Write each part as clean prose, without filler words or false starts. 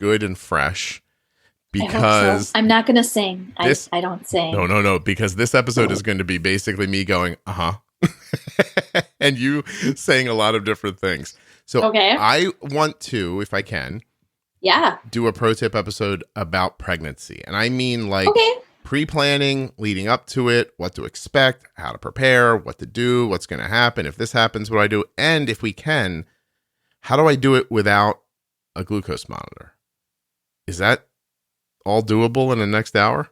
good and fresh because I hope so. I'm not going to sing. I don't sing. No, because this episode is going to be basically me going, and you saying a lot of different things. So okay. I want to, if I can, do a pro tip episode about pregnancy. And I mean like pre-planning, leading up to it, what to expect, how to prepare, what to do, what's going to happen. If this happens, what do I do? And if we can, how do I do it without a glucose monitor? Is that all doable in the next hour?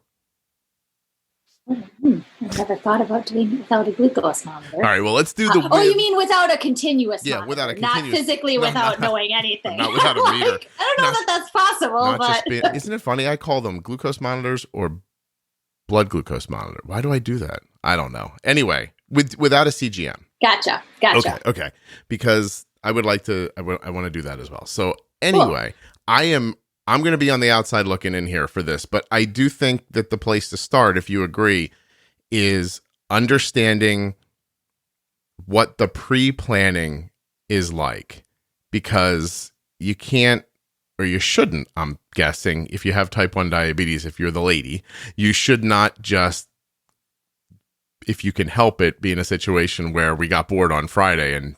I never thought about doing it without a glucose monitor. All right, well, let's do the... you mean without a continuous monitor? Yeah, without a continuous... Not physically without knowing anything. Not without a meter. I don't know that that's possible, but... Isn't it funny? I call them glucose monitors or blood glucose monitor. Why do I do that? I don't know. Anyway, without a CGM. Gotcha. Okay. Because I would like to... I want to do that as well. So anyway, cool. I'm going to be on the outside looking in here for this, but I do think that the place to start, if you agree, is understanding what the pre-planning is like, because you can't, or you shouldn't, I'm guessing, if you have type 1 diabetes, if you're the lady, you should not just, if you can help it, be in a situation where we got bored on Friday and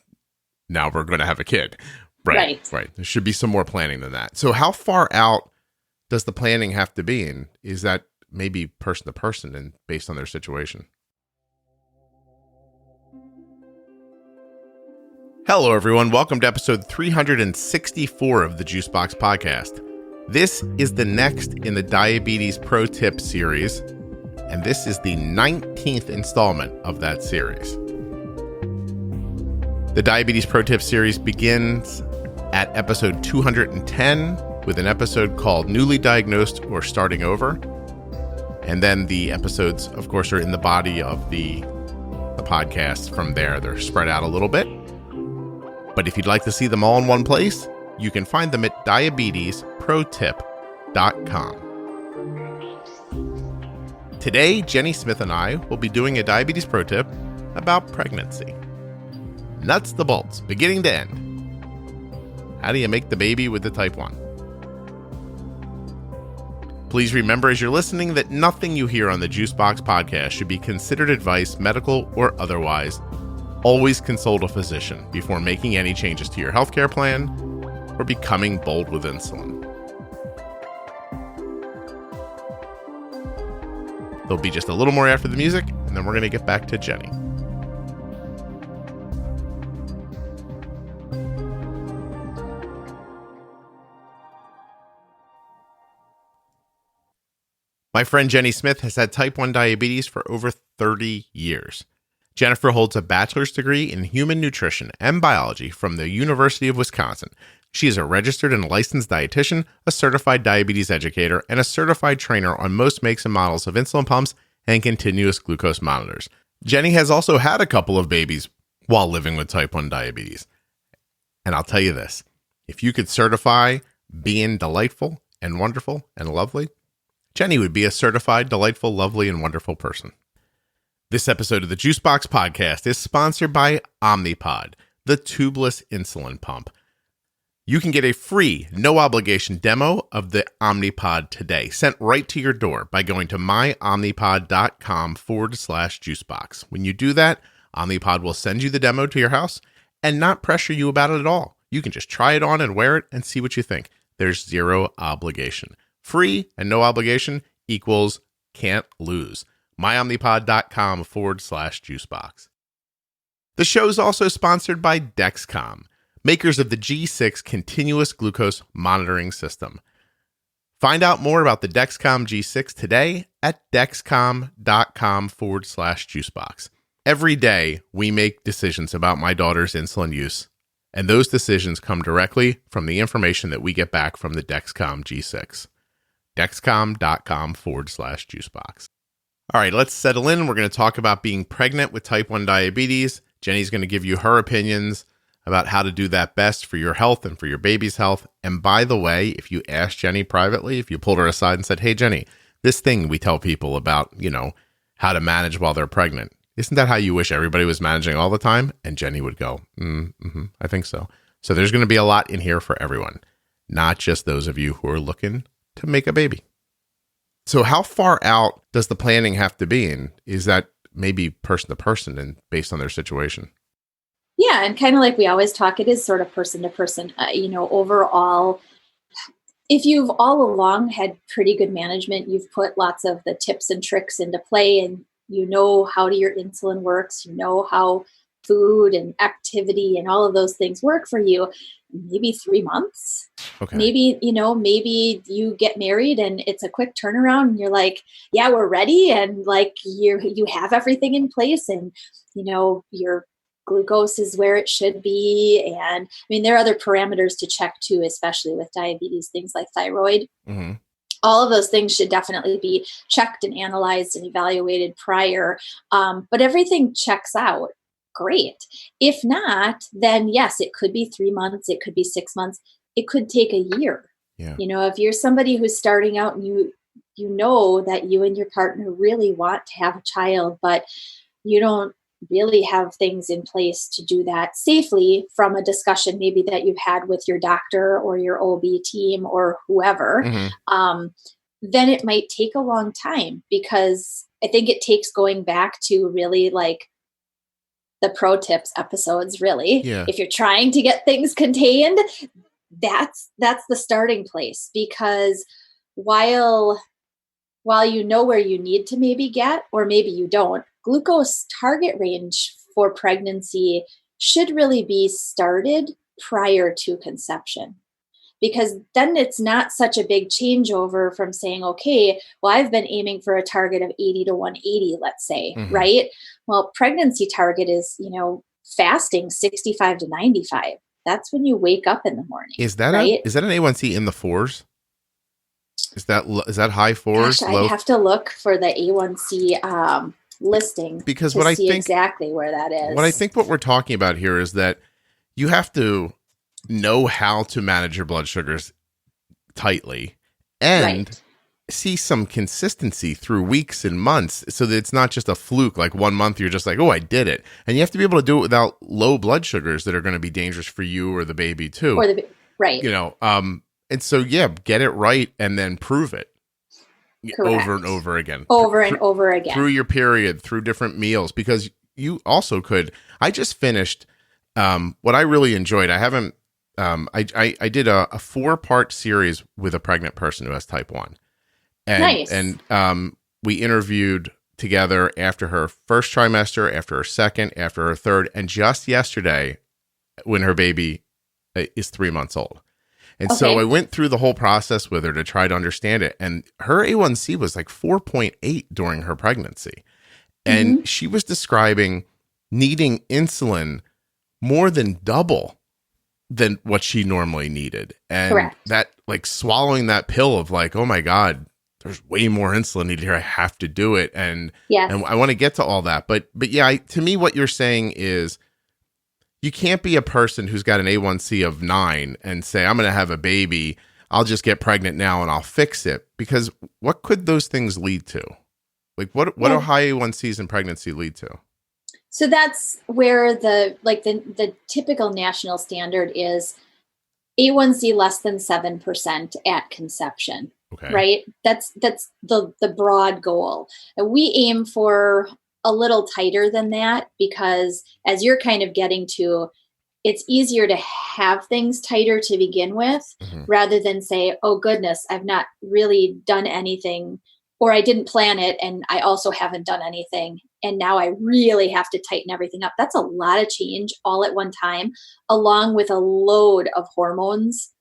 now we're going to have a kid. Right. There should be some more planning than that. So how far out does the planning have to be? And is that maybe person to person and based on their situation? Hello, everyone. Welcome to episode 364 of the Juicebox Podcast. This is the next in the Diabetes Pro Tip series, and this is the 19th installment of that series. The Diabetes Pro Tip series begins at episode 210 with an episode called Newly Diagnosed or Starting Over. And then the episodes, of course, are in the body of the podcast from there. They're spread out a little bit. But if you'd like to see them all in one place, you can find them at diabetesprotip.com. Today, Jenny Smith and I will be doing a Diabetes Pro Tip about pregnancy. Nuts to bolts, beginning to end. How do you make the baby with the type 1? Please remember as you're listening that nothing you hear on the Juicebox Podcast should be considered advice, medical or otherwise. Always consult a physician before making any changes to your healthcare plan or becoming bold with insulin. There'll be just a little more after the music, and then we're going to get back to Jenny. My friend Jenny Smith has had type 1 diabetes for over 30 years. Jennifer holds a bachelor's degree in human nutrition and biology from the University of Wisconsin. She is a registered and licensed dietitian, a certified diabetes educator, and a certified trainer on most makes and models of insulin pumps and continuous glucose monitors. Jenny has also had a couple of babies while living with type 1 diabetes. And I'll tell you this, if you could certify being delightful and wonderful and lovely, Jenny would be a certified, delightful, lovely, and wonderful person. This episode of the Juicebox Podcast is sponsored by Omnipod, the tubeless insulin pump. You can get a free, no-obligation demo of the Omnipod today, sent right to your door by going to myomnipod.com/juicebox. When you do that, Omnipod will send you the demo to your house and not pressure you about it at all. You can just try it on and wear it and see what you think. There's zero obligation. Free and no obligation equals can't lose. myomnipod.com/juicebox. The show is also sponsored by Dexcom, makers of the G6 continuous glucose monitoring system. Find out more about the Dexcom G6 today at dexcom.com/juicebox. Every day, we make decisions about my daughter's insulin use, and those decisions come directly from the information that we get back from the Dexcom G6. Dexcom.com/juicebox. All right, let's settle in. We're going to talk about being pregnant with type 1 diabetes. Jenny's going to give you her opinions about how to do that best for your health and for your baby's health. And by the way, if you asked Jenny privately, if you pulled her aside and said, hey, Jenny, this thing we tell people about, how to manage while they're pregnant, isn't that how you wish everybody was managing all the time? And Jenny would go, I think so. So there's going to be a lot in here for everyone. not just those of you who are looking to make a baby. So how far out does the planning have to be? And is that maybe person to person and based on their situation? Yeah. And kind of like we always talk, it is sort of person to person, overall. If you've all along had pretty good management, you've put lots of the tips and tricks into play, and you know how your insulin works, you know how food and activity and all of those things work for you, maybe 3 months. Okay. Maybe you get married and it's a quick turnaround and you're like, yeah, we're ready. And like you have everything in place, and, your glucose is where it should be. And I mean, there are other parameters to check too, especially with diabetes, things like thyroid. Mm-hmm. All of those things should definitely be checked and analyzed and evaluated prior. But everything checks out. Great. If not, then yes, it could be 3 months. It could be 6 months. It could take a year. Yeah. If you're somebody who's starting out and you know that you and your partner really want to have a child, but you don't really have things in place to do that safely from a discussion maybe that you've had with your doctor or your OB team or whoever, Mm-hmm. Then it might take a long time, because I think it takes going back to really like the pro tips episodes, really. Yeah. If you're trying to get things contained, that's the starting place, because while you know where you need to maybe get, or maybe you don't, glucose target range for pregnancy should really be started prior to conception, because then it's not such a big changeover from saying, okay, well, I've been aiming for a target of 80 to 180, let's say, Mm-hmm. right? Well, pregnancy target is, fasting 65 to 95. That's when you wake up in the morning. Is that right? is that an A1C in the 4s? Is that high 4s? Gosh, I have to look for the A1C listing, because to what I see think exactly where that is. What I think what we're talking about here is that you have to know how to manage your blood sugars tightly and Right. see some consistency through weeks and months, so that it's not just a fluke. Like 1 month you're just like, oh, I did it. And you have to be able to do it without low blood sugars that are going to be dangerous for you or the baby too. Right. And so, yeah, get it right and then prove it. Correct. Over and over again. Over again. Through your period, through different meals, because you also could. I just finished what I really enjoyed. I haven't. I did a 4-part series with a pregnant person who has type 1. And, Nice. And we interviewed together after her first trimester, after her second, after her third, and just yesterday when her baby is 3 months old. And so I went through the whole process with her to try to understand it. And her A1C was like 4.8 during her pregnancy. And Mm-hmm. she was describing needing insulin more than double than what she normally needed. And Correct. that, like, swallowing that pill of like, oh my God, there's way more insulin needed here. I have to do it. And, Yes. and I want to get to all that. But yeah, to me, what you're saying is, you can't be a person who's got an A1C of 9 and say, I'm going to have a baby. I'll just get pregnant now and I'll fix it. Because what could those things lead to? Like what do high A1Cs in pregnancy lead to? So that's where the typical national standard is A1C less than 7% at conception. Okay. Right? That's the broad goal. And we aim for a little tighter than that, because as you're kind of getting to, it's easier to have things tighter to begin with, Mm-hmm. rather than say, oh goodness, I've not really done anything, or I didn't plan it and I also haven't done anything, and now I really have to tighten everything up. That's a lot of change all at one time, along with a load of hormones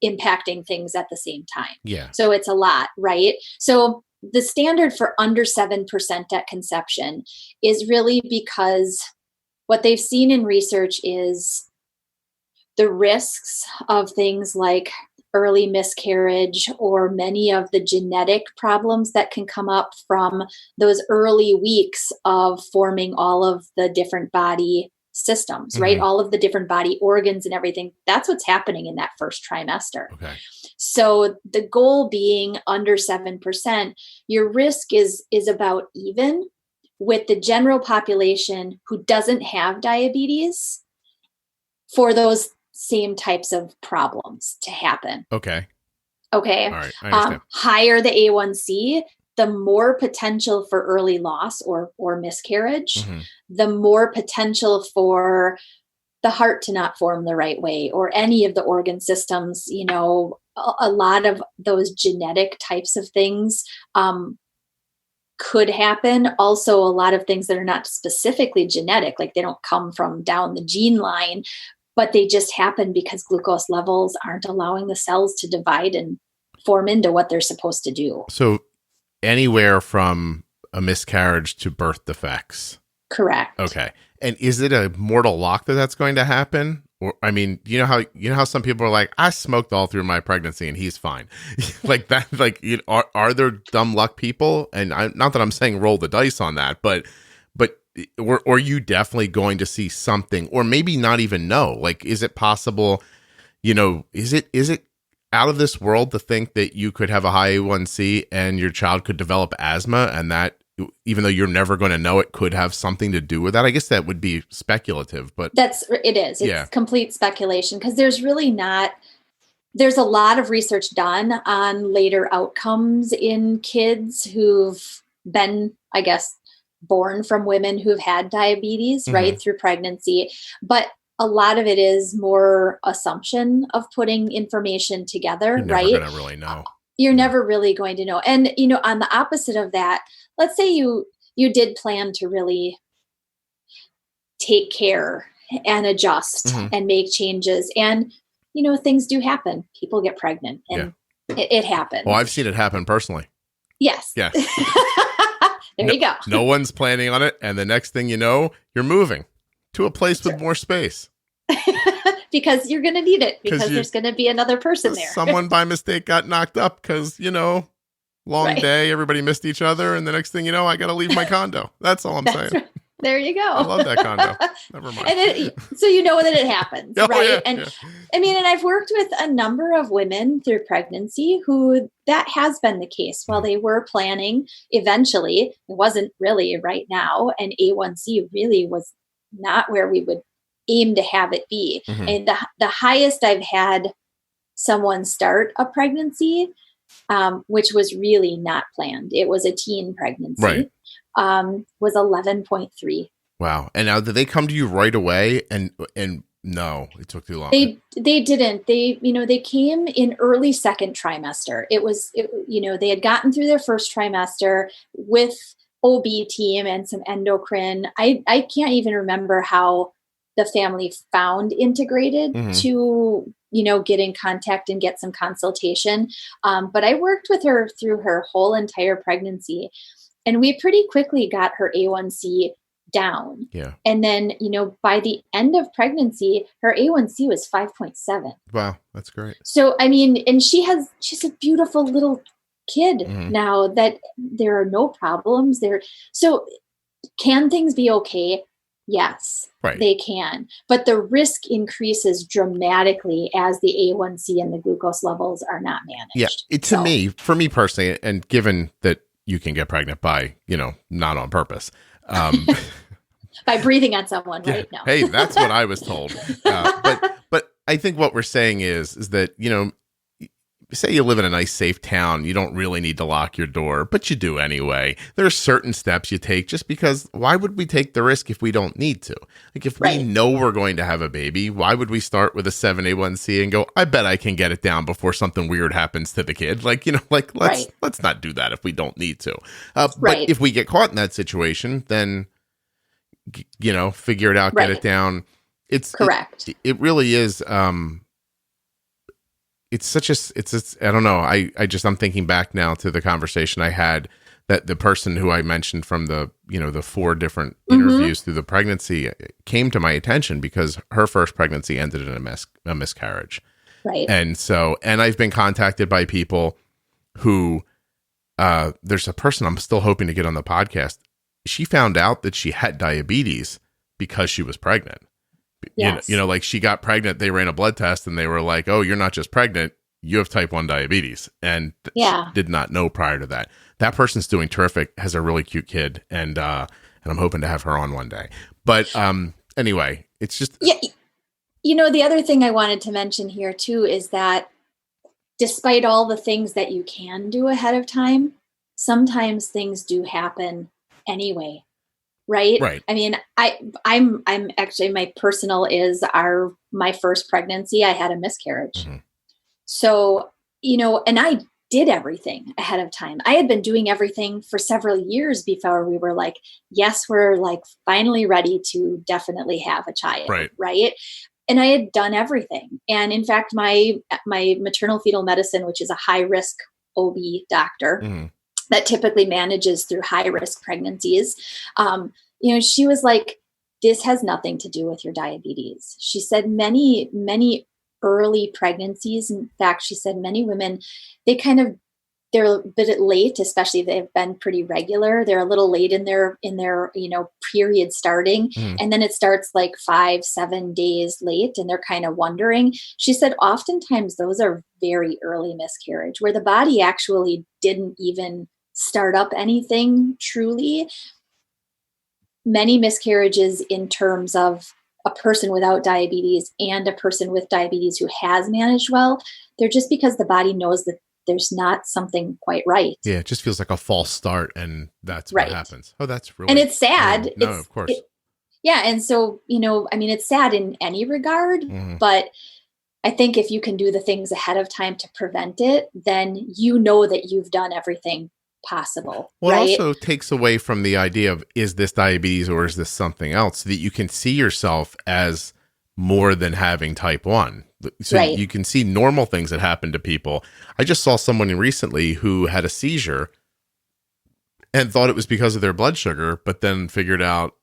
impacting things at the same time. Yeah. So it's a lot, right? So the standard for under 7% at conception is really because what they've seen in research is the risks of things like early miscarriage, or many of the genetic problems that can come up from those early weeks of forming all of the different body systems, right? Mm-hmm. All of the different body organs and everything. That's what's happening in that first trimester. Okay. So the goal being under 7%, your risk is about even with the general population who doesn't have diabetes for those same types of problems to happen. Okay. Okay. All right. I understand. Higher the A1C, the more potential for early loss or miscarriage, the more potential for the heart to not form the right way or any of the organ systems, a lot of those genetic types of things could happen. Also, a lot of things that are not specifically genetic, like they don't come from down the gene line, but they just happen because glucose levels aren't allowing the cells to divide and form into what they're supposed to do. So anywhere from a miscarriage to birth defects. Correct. Okay. And is it a mortal lock that's going to happen? Or, I mean, you know how some people are like, I smoked all through my pregnancy and he's fine. Like that, like, are there dumb luck people? And not that I'm saying roll the dice on that, but or are you definitely going to see something, or maybe not even know? Like, is it possible, is it out of this world to think that you could have a high A1C and your child could develop asthma, and that, even though you're never going to know, it could have something to do with that? I guess that would be speculative, but it is. It's complete speculation, because there's a lot of research done on later outcomes in kids who've been, I guess, born from women who've had diabetes, right, through pregnancy. But a lot of it is more assumption of putting information together, you're right? Never going to really know. You're never really going to know. And, on the opposite of that, let's say you did plan to really take care and adjust and make changes. And, things do happen. People get pregnant and it happens. Well, I've seen it happen personally. Yes. Yes. There you go. No one's planning on it. And the next thing you know, you're moving to a place with more space. Because you're going to need it, because there's going to be another person there. Someone by mistake got knocked up because, long day, everybody missed each other. And the next thing you know, I got to leave my condo. That's all I'm saying. Right. There you go. I love that condo. Never mind. And so that it happens, right? Yeah, and I mean, and I've worked with a number of women through pregnancy who that has been the case. While they were planning, eventually, it wasn't really right now. And A1C really was not where we would aim to have it be. And the highest I've had someone start a pregnancy, which was really not planned. It was a teen pregnancy. Right. Was 11.3. Wow. And now, did they come to you right away? And no, it took too long. They didn't. They came in early second trimester. They had gotten through their first trimester with OB team and some endocrine. I can't even remember how the family found Integrated to, get in contact and get some consultation. But I worked with her through her whole entire pregnancy. And we pretty quickly got her A1C down. Yeah. And then, by the end of pregnancy, her A1C was 5.7. Wow. That's great. So, I mean, and she's a beautiful little kid now that there are no problems there. So can things be okay? Yes, they can. But the risk increases dramatically as the A1C and the glucose levels are not managed. Yeah. For me personally, and given that you can get pregnant by, not on purpose. By breathing on someone, right? No. Hey, that's what I was told. But I think what we're saying is that, say you live in a nice, safe town, you don't really need to lock your door, but you do anyway. There are certain steps you take just because why would we take the risk if we don't need to? Like, if we know we're going to have a baby, why would we start with a 7A1C and go, I bet I can get it down before something weird happens to the kid? Let's not do that if we don't need to. But if we get caught in that situation, then, figure it out, get it down. It's correct. It really is. I don't know. I'm thinking back now to the conversation I had that the person who I mentioned from the 4 different interviews through the pregnancy came to my attention because her first pregnancy ended in a miscarriage. Right. And I've been contacted by people who, there's a person I'm still hoping to get on the podcast. She found out that she had diabetes because she was pregnant. Yes. Like she got pregnant, they ran a blood test and they were like, oh, you're not just pregnant, you have type 1 diabetes. And she did not know prior to that. That person's doing terrific, has a really cute kid. And I'm hoping to have her on one day. But anyway, it's just, The other thing I wanted to mention here too is that despite all the things that you can do ahead of time, sometimes things do happen anyway. Right. Right. I mean, I'm actually, my personal is my first pregnancy, I had a miscarriage. Mm-hmm. So, and I did everything ahead of time. I had been doing everything for several years before we were like, yes, we're like finally ready to definitely have a child. Right. And I had done everything. And in fact, my maternal fetal medicine, which is a high risk OB doctor, mm-hmm. that typically manages through high risk pregnancies. She was like, this has nothing to do with your diabetes. She said many, many early pregnancies. In fact, she said many women, they're a bit late, especially if they've been pretty regular. They're a little late in their period starting. Mm. And then it starts like 5-7 days late and they're kind of wondering. She said, oftentimes those are very early miscarriage where the body actually didn't even start up anything truly. Many miscarriages in terms of a person without diabetes and a person with diabetes who has managed well, they're just because the body knows that there's not something quite right. Yeah, it just feels like a false start, and that's right. what happens. Oh, that's really... And it's sad. No, of course. And so, it's sad in any regard, mm-hmm. but I think if you can do the things ahead of time to prevent it, then you know that you've done everything possible. Well, right? It also takes away from the idea of, is this diabetes or is this something else, so that you can see yourself as more than having type 1. So right. you can see normal things that happen to people. I just saw someone recently who had a seizure and thought it was because of their blood sugar, but then figured out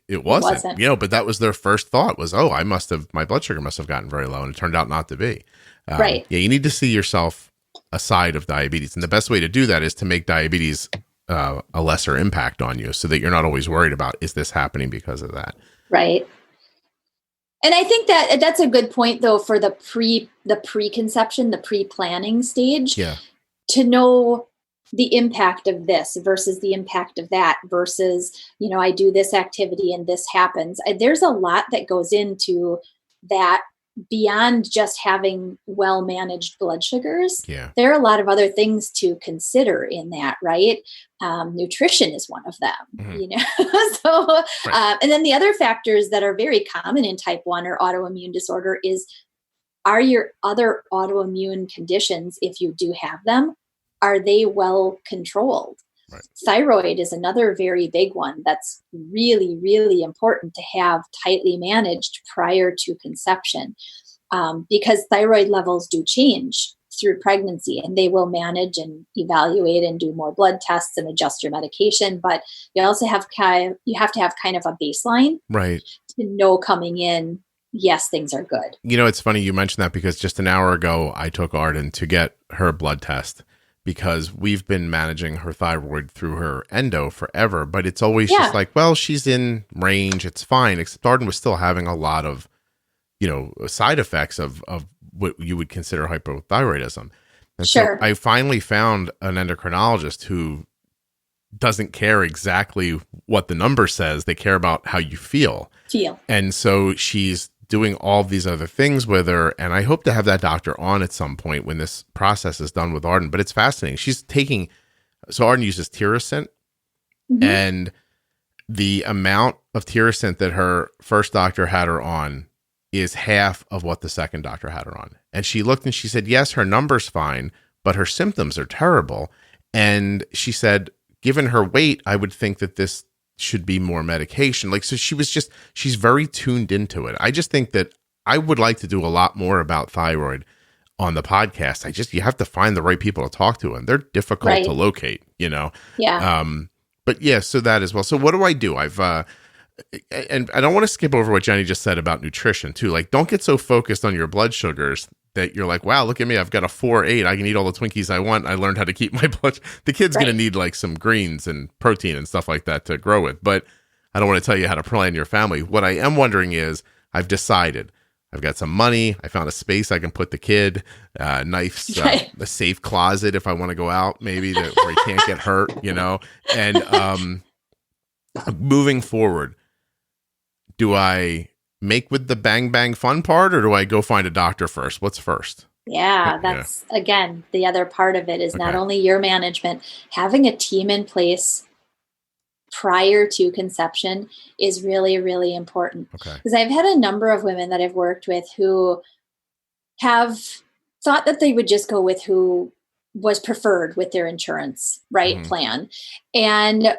it wasn't. But that was their first thought was, my blood sugar must have gotten very low. And it turned out not to be. Right. Yeah. You need to see yourself aside of diabetes. And the best way to do that is to make diabetes a lesser impact on you so that you're not always worried about, is this happening because of that? Right. And I think that that's a good point, though, for the preconception, the pre-planning stage, to know the impact of this versus the impact of that versus, I do this activity and this happens. There's a lot that goes into that beyond just having well-managed blood sugars. Yeah. There are a lot of other things to consider in that, right? Nutrition is one of them, mm-hmm. So, right. And then the other factors that are very common in type 1 or autoimmune disorder are your other autoimmune conditions, if you do have them, are they well controlled? Right. Thyroid is another very big one that's really, really important to have tightly managed prior to conception, because thyroid levels do change through pregnancy, and they will manage and evaluate and do more blood tests and adjust your medication. But you also have to have kind of a baseline, right, to know coming in, yes, things are good. It's funny you mentioned that, because just an hour ago I took Arden to get her blood test, because we've been managing her thyroid through her endo forever, but it's always just like, well, she's in range, it's fine, except Arden was still having a lot of, side effects of what you would consider hypothyroidism. And sure. So I finally found an endocrinologist who doesn't care exactly what the number says. They care about how you feel. And so she's doing all these other things with her. And I hope to have that doctor on at some point when this process is done with Arden. But it's fascinating. So Arden uses Tirosint, mm-hmm. and the amount of Tirosint that her first doctor had her on is half of what the second doctor had her on. And she looked and she said, yes, her number's fine, but her symptoms are terrible. And she said, given her weight, I would think that this should be more medication. So she's very tuned into it. I just think that I would like to do a lot more about thyroid on the podcast. You have to find the right people to talk to, and they're difficult to locate, Yeah. But yeah, so that as well. So what do? And I don't want to skip over what Jenny just said about nutrition too. Like, don't get so focused on your blood sugars that you're like, wow, look at me, I've got a 4.8. I can eat all the Twinkies I want. I learned how to keep my blood. The kid's going to need like some greens and protein and stuff like that to grow with. But I don't want to tell you how to plan your family. What I am wondering is, I've decided I've got some money. I found a space I can put the kid, knives, a safe closet if I want to go out, maybe where he can't get hurt, And moving forward, do I make with the bang bang fun part, or do I go find a doctor first? What's first? Yeah, that's again, the other part of it is not only your management, having a team in place prior to conception is really, really important. Because I've had a number of women that I've worked with who have thought that they would just go with who was preferred with their insurance, plan. And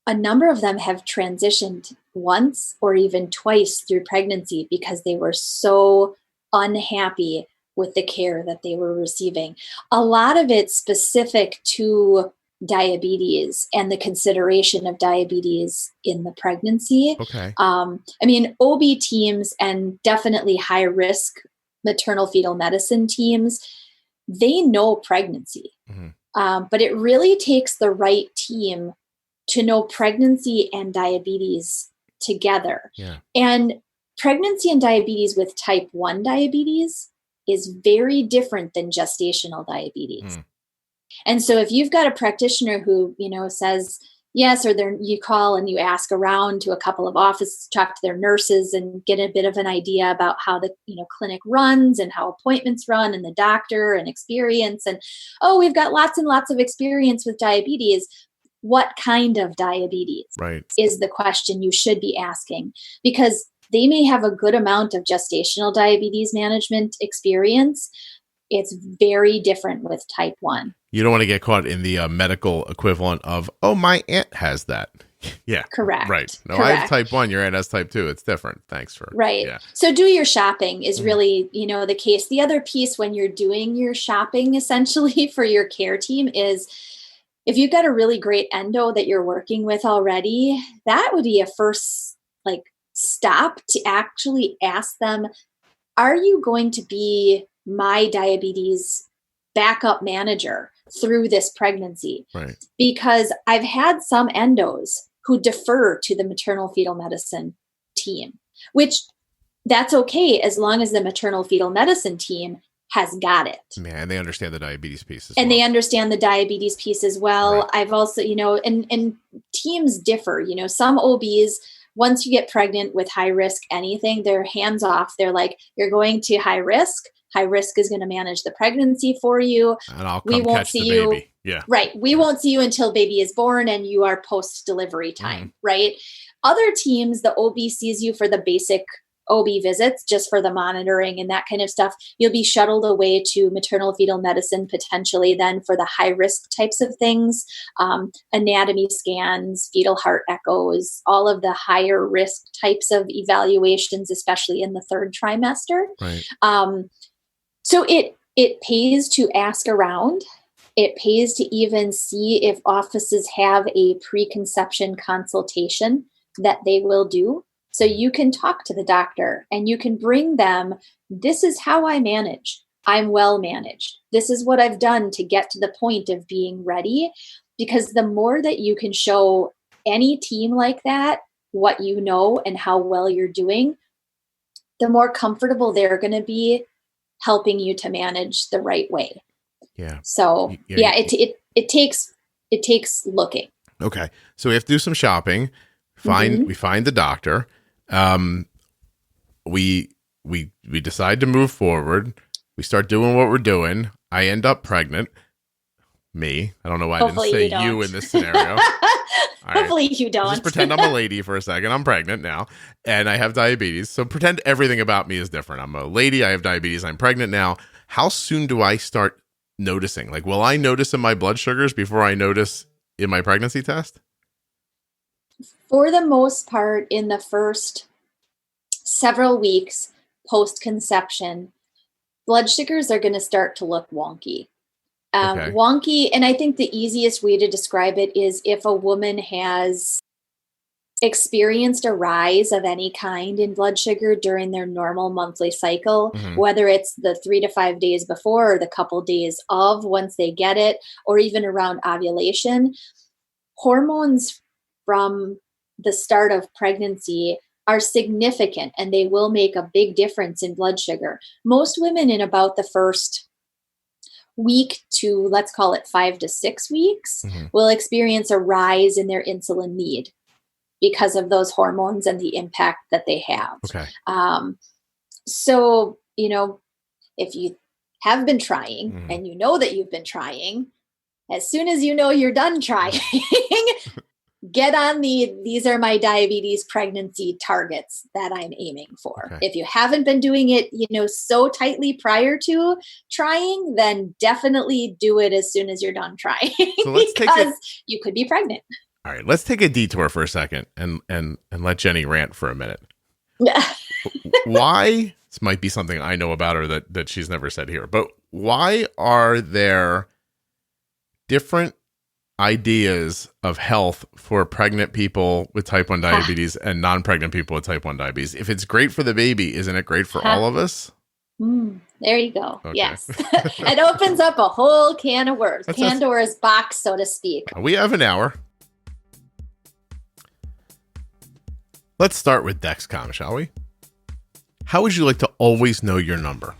a number of them have transitioned once or even twice through pregnancy because they were so unhappy with the care that they were receiving. A lot of it specific to diabetes and the consideration of diabetes in the pregnancy. OB teams and definitely high risk maternal fetal medicine teams, they know pregnancy. But it really takes the right team to know pregnancy and diabetes together. And pregnancy and diabetes with type 1 diabetes is very different than gestational diabetes. And so if you've got a practitioner who, says yes, or you call and you ask around to a couple of offices, talk to their nurses and get a bit of an idea about how the clinic runs and how appointments run and the doctor and experience. And, we've got lots and lots of experience with diabetes. What kind of diabetes is the question you should be asking, because they may have a good amount of gestational diabetes management experience. It's very different with type 1. You don't want to get caught in the medical equivalent of, my aunt has that. Correct. Right. No, I have type 1. Your aunt has type 2. It's different. Thanks for. So do your shopping is really, the case. The other piece when you're doing your shopping essentially for your care team is if you've got a really great endo that you're working with already, that would be a first stop to actually ask them, are you going to be my diabetes backup manager through this pregnancy? Because I've had some endos who defer to the maternal fetal medicine team, which that's okay as long as the maternal fetal medicine team has got it. And they understand the diabetes piece as well. And they understand the diabetes piece as well. I've also, and teams differ, some OBs, once you get pregnant with high risk anything, they're hands off. They're like, you're going to high risk. High risk is going to manage the pregnancy for you. And I'll come catch the baby. We won't see you until baby is born and you are post-delivery time, Other teams, the OB sees you for the basic OB visits, just for the monitoring and that kind of stuff. You'll be shuttled away to maternal fetal medicine potentially then for the high risk types of things, anatomy scans, fetal heart echoes, all of the higher risk types of evaluations, especially in the third trimester. So it pays to ask around. It pays to even see if offices have a preconception consultation that they will do. So you can talk to the doctor and you can bring them, this is how I manage. I'm well managed. This is what I've done to get to the point of being ready. Because the more that you can show any team like that, what you know and how well you're doing, the more comfortable they're going to be helping you to manage the right way. So it takes looking. Okay. So we have to do some shopping. We find the doctor. We decide to move forward. We start doing what we're doing. I end up pregnant. I don't know why Hopefully I didn't say you in this scenario. Hopefully you don't. Just pretend I'm a lady for a second. I'm pregnant now and I have diabetes. So pretend everything about me is different. I'm a lady. I have diabetes. I'm pregnant now. How soon do I start noticing? Will I notice in my blood sugars before I notice in my pregnancy test? For the most part, in the first several weeks post-conception, blood sugars are going to start to look wonky. Wonky, and I think the easiest way to describe it is if a woman has experienced a rise of any kind in blood sugar during their normal monthly cycle, whether it's the 3 to 5 days before or the couple days of once they get it, or even around ovulation, hormones from the start of pregnancy are significant and they will make a big difference in blood sugar. Most women in about the first week to, let's call it 5 to 6 weeks, will experience a rise in their insulin need. because of those hormones and the impact that they have. Okay. So, if you have been trying and you know that you've been trying, as soon as you know you're done trying, get on these are my diabetes pregnancy targets that I'm aiming for. Okay. If you haven't been doing it, so tightly prior to trying, then definitely do it as soon as you're done trying. So let's because you could be pregnant. All right, let's take a detour for a second and let Jenny rant for a minute. Why, this might be something I know about her that she's never said here, but why are there different ideas of health for pregnant people with type 1 diabetes and non-pregnant people with type 1 diabetes? If it's great for the baby, isn't it great for all of us? There you go. Okay. Yes. It opens up a whole can of worms, Pandora's box, so to speak. We have an hour. Let's start with Dexcom, shall we? How would you like to always know your number?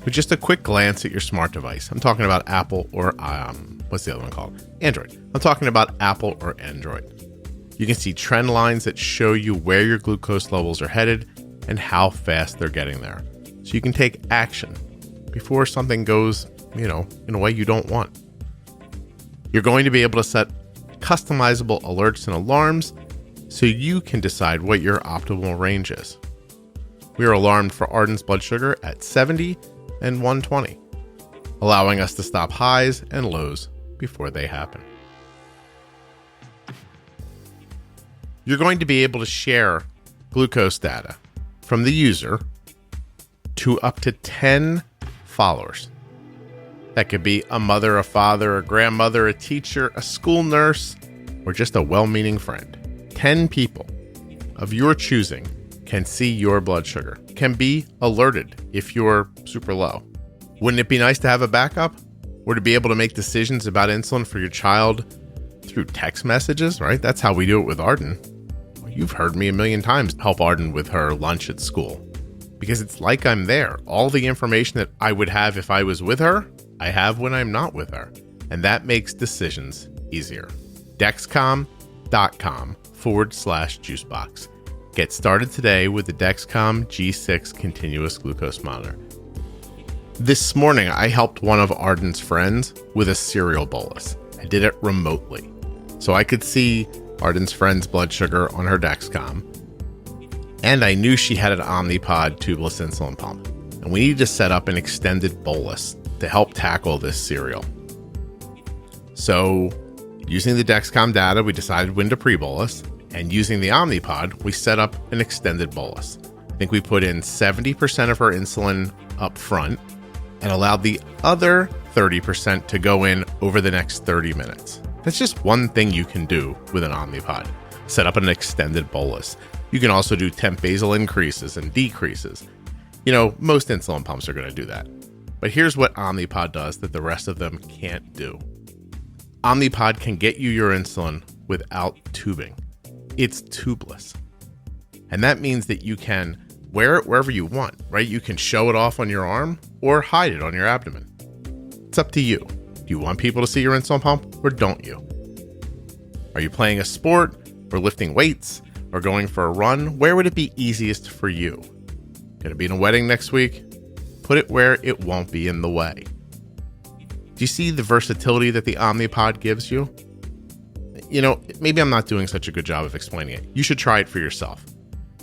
With just a quick glance at your smart device. I'm talking about Apple or, what's the other one called? Android. I'm talking about Apple or Android. You can see trend lines that show you where your glucose levels are headed and how fast they're getting there. So you can take action before something goes, in a way you don't want. You're going to be able to set customizable alerts and alarms so you can decide what your optimal range is. We are alarmed for Arden's blood sugar at 70 and 120, allowing us to stop highs and lows before they happen. You're going to be able to share glucose data from the user to up to 10 followers. That could be a mother, a father, a grandmother, a teacher, a school nurse, or just a well-meaning friend. 10 people of your choosing can see your blood sugar, can be alerted if you're super low. Wouldn't it be nice to have a backup? Or to be able to make decisions about insulin for your child through text messages, right? That's how we do it with Arden. You've heard me a million times help Arden with her lunch at school. Because it's like I'm there. All the information that I would have if I was with her, I have when I'm not with her. And that makes decisions easier. Dexcom.com/juicebox. Get started today with the Dexcom G6 continuous glucose monitor. This morning, I helped one of Arden's friends with a cereal bolus. I did it remotely. So I could see Arden's friend's blood sugar on her Dexcom. And I knew she had an Omnipod tubeless insulin pump. And we needed to set up an extended bolus to help tackle this cereal. So using the Dexcom data, we decided when to pre-bolus. And using the Omnipod, we set up an extended bolus. I think we put in 70% of her insulin up front and allowed the other 30% to go in over the next 30 minutes. That's just one thing you can do with an Omnipod. Set up an extended bolus. You can also do temp basal increases and decreases. Most insulin pumps are going to do that. But here's what Omnipod does that the rest of them can't do. Omnipod can get you your insulin without tubing. It's tubeless. And that means that you can wear it wherever you want, right? You can show it off on your arm or hide it on your abdomen. It's up to you. Do you want people to see your insulin pump or don't you? Are you playing a sport or lifting weights or going for a run? Where would it be easiest for you? Going to be in a wedding next week? Put it where it won't be in the way. Do you see the versatility that the Omnipod gives you? Maybe I'm not doing such a good job of explaining it. You should try it for yourself.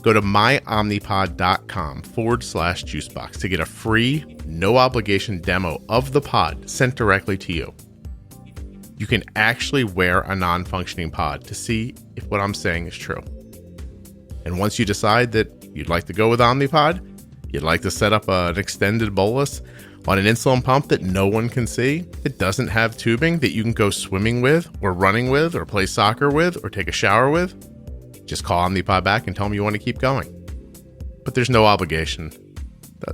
Go to myomnipod.com/juicebox to get a free, no obligation demo of the pod sent directly to you. You can actually wear a non-functioning pod to see if what I'm saying is true. And once you decide that you'd like to go with Omnipod, you'd like to set up an extended bolus on an insulin pump that no one can see, it doesn't have tubing that you can go swimming with or running with or play soccer with or take a shower with, just call Omnipod back and tell them you want to keep going. But there's no obligation.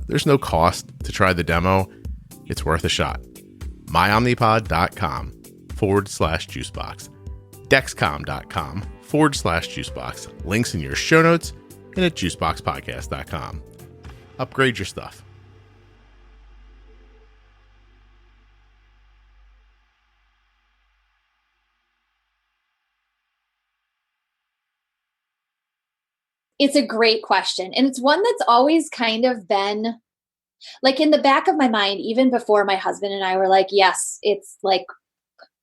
There's no cost to try the demo. It's worth a shot. myomnipod.com/juicebox. Dexcom.com/juicebox. Links in your show notes and at juiceboxpodcast.com. Upgrade your stuff. It's a great question. And it's one that's always kind of been like in the back of my mind, even before my husband and I were like, yes, it's like,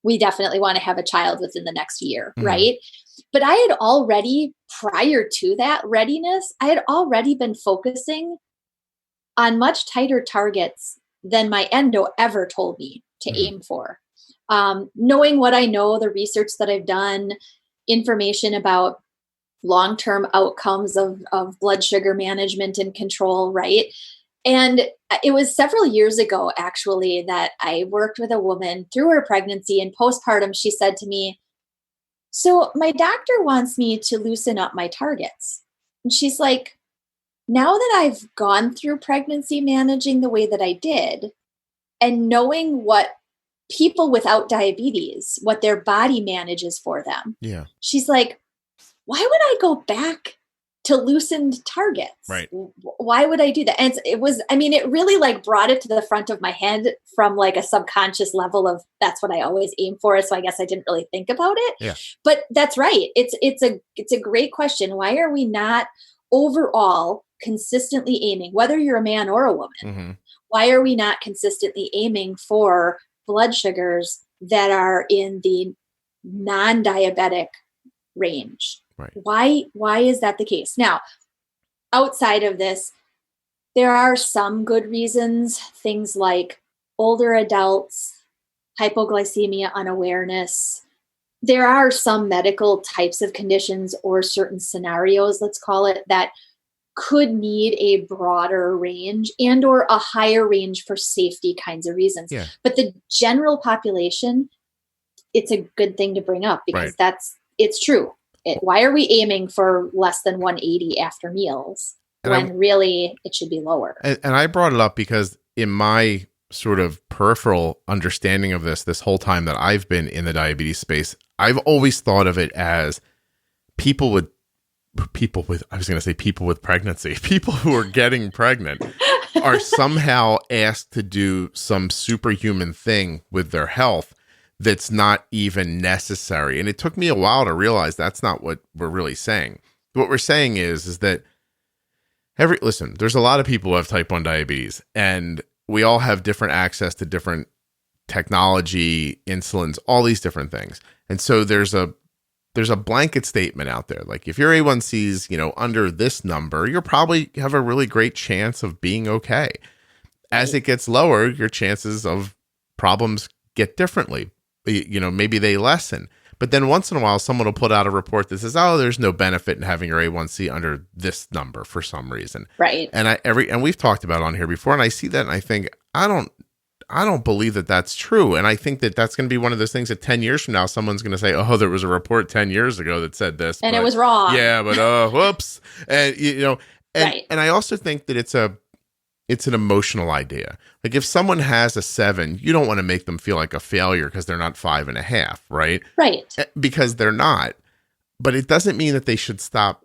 we definitely want to have a child within the next year. Mhm. Right. But I had already, prior to that readiness, I had already been focusing on much tighter targets than my endo ever told me to aim for. Knowing what I know, the research that I've done, information about long-term outcomes of blood sugar management and control, right? And it was several years ago, actually, that I worked with a woman through her pregnancy and postpartum. She said to me, so my doctor wants me to loosen up my targets. And she's like, now that I've gone through pregnancy managing the way that I did and knowing what people without diabetes, what their body manages for them. Yeah. She's like, why would I go back to loosened targets? Right. Why would I do that? And it was, I mean, it really like brought it to the front of my head from like a subconscious level of that's what I always aim for. So I guess I didn't really think about it. Yeah. But that's right. It's a great question. Why are we not overall consistently aiming, whether you're a man or a woman, why are we not consistently aiming for blood sugars that are in the non-diabetic range? Right. Why is that the case? Now, outside of this, there are some good reasons, things like older adults, hypoglycemia unawareness. There are some medical types of conditions or certain scenarios, let's call it, that could need a broader range and or a higher range for safety kinds of reasons. Yeah. But the general population, it's a good thing to bring up because it's true. Why are we aiming for less than 180 after meals when really it should be lower? And I brought it up because in my sort of peripheral understanding of this whole time that I've been in the diabetes space, I've always thought of it as people with pregnancy, people who are getting pregnant are somehow asked to do some superhuman thing with their health that's not even necessary. And it took me a while to realize that's not what we're really saying. What we're saying is that there's a lot of people who have type 1 diabetes and we all have different access to different technology, insulins, all these different things. And so there's a blanket statement out there. Like if your A1C is, under this number, you'll probably have a really great chance of being okay. As it gets lower, your chances of problems get differently. Maybe they lessen. But then once in a while, someone will put out a report that says, "Oh, there's no benefit in having your A1C under this number for some reason." Right. And we've talked about it on here before, and I see that, and I think I don't believe that that's true. And I think that that's going to be one of those things that 10 years from now, someone's going to say, "Oh, there was a report 10 years ago that said this, and it was wrong." Yeah, but whoops. And Right. And I also think that it's an emotional idea. Like if someone has a 7, you don't want to make them feel like a failure because they're not 5.5, right? Right. Because they're not. But it doesn't mean that they should stop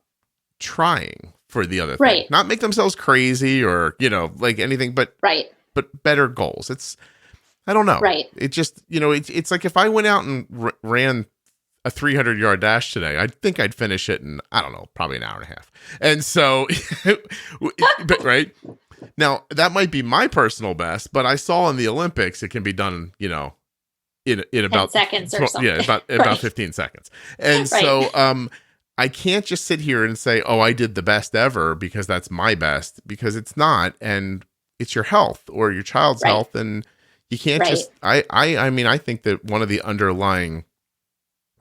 trying for the other thing. Right. Not make themselves crazy or, like anything, but better goals. I don't know. Right. It just, it's like if I went out and ran a 300-yard dash today, I think I'd finish it in, I don't know, probably an hour and a half. And so, but right. Now, that might be my personal best, but I saw in the Olympics it can be done, in about 10 seconds or something. Yeah, about 15 seconds. And so I can't just sit here and say, "Oh, I did the best ever," because that's my best, because it's not, and it's your health or your child's health, and you can't just I mean, I think that one of the underlying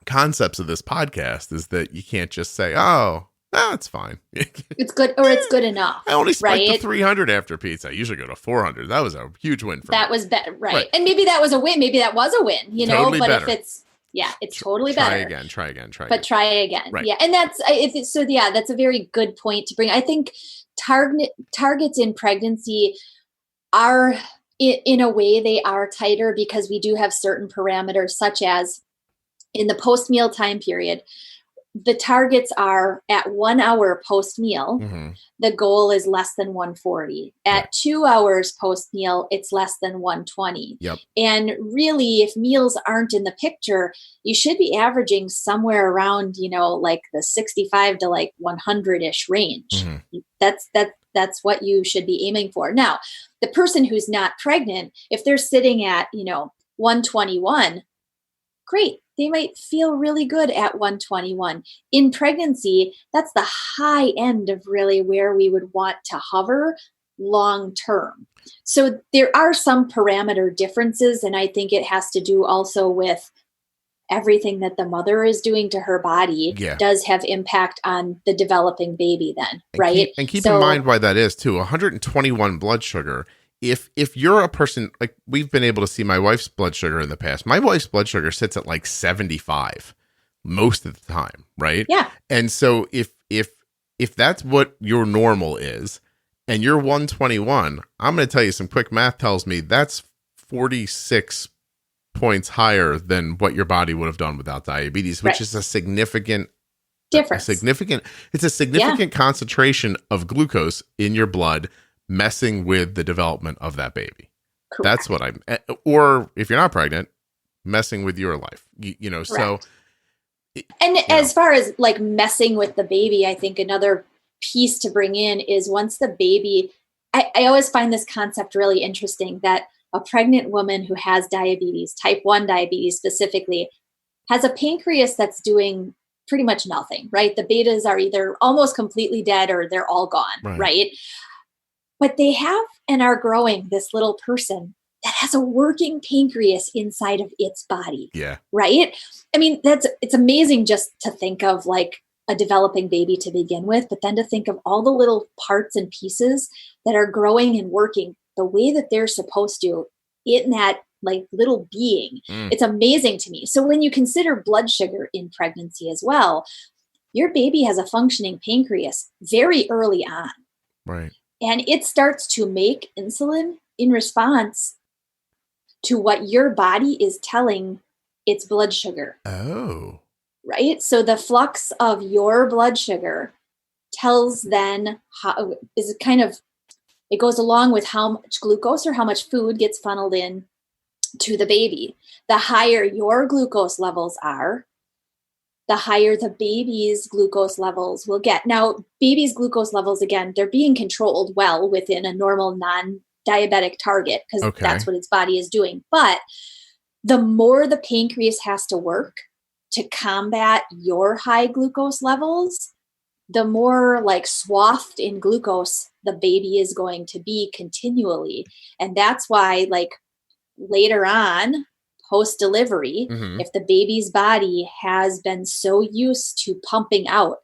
concepts of this podcast is that you can't just say, "Oh, it's fine. It's good," or "It's good enough." I only spiked to 300 after pizza. I usually go to 400. That was a huge win for me. That was better, right? And maybe that was a win. Maybe that was a win, Totally but better. if it's totally try better. Try again. But try again. Right. Yeah. And that's a very good point to bring. I think targets in pregnancy are, in a way, they are tighter because we do have certain parameters, such as in the post-meal time period. the targets are at 1 hour post meal. The goal is less than 140. At 2 hours post meal, it's less than 120. Yep. And really, if meals aren't in the picture, you should be averaging somewhere around, like the 65 to like 100-ish range. That's what you should be aiming for. Now, the person who's not pregnant, if they're sitting at, 121, great. They might feel really good at 121. In pregnancy, that's the high end of really where we would want to hover long term. So there are some parameter differences, and I think it has to do also with everything that the mother is doing to her body does have impact on the developing baby then, right? Keep in mind why that is too. 121 blood sugar. If you're a person, like we've been able to see my wife's blood sugar in the past, my wife's blood sugar sits at like 75 most of the time, right? Yeah. And so if that's what your normal is and you're 121, I'm going to tell you some quick math tells me that's 46 points higher than what your body would have done without diabetes, which is a significant difference. It's a significant concentration of glucose in your blood messing with the development of that baby. Correct. That's what or if you're not pregnant, messing with your life, so. And as far as like messing with the baby, I think another piece to bring in is once the baby, I always find this concept really interesting that a pregnant woman who has diabetes, type 1 diabetes specifically, has a pancreas that's doing pretty much nothing, right? The betas are either almost completely dead or they're all gone, right? But they have and are growing this little person that has a working pancreas inside of its body. Yeah. Right? I mean, it's amazing just to think of like a developing baby to begin with, but then to think of all the little parts and pieces that are growing and working the way that they're supposed to in that like little being. It's amazing to me. So when you consider blood sugar in pregnancy as well, your baby has a functioning pancreas very early on. Right. And it starts to make insulin in response to what your body is telling its blood sugar. Oh. Right? So the flux of your blood sugar tells then it goes along with how much glucose or how much food gets funneled in to the baby. The higher your glucose levels are, the higher the baby's glucose levels will get. Now, baby's glucose levels, again, they're being controlled well within a normal non-diabetic target because that's what its body is doing. But the more the pancreas has to work to combat your high glucose levels, the more like swathed in glucose the baby is going to be continually. And that's why like later on, post-delivery, if the baby's body has been so used to pumping out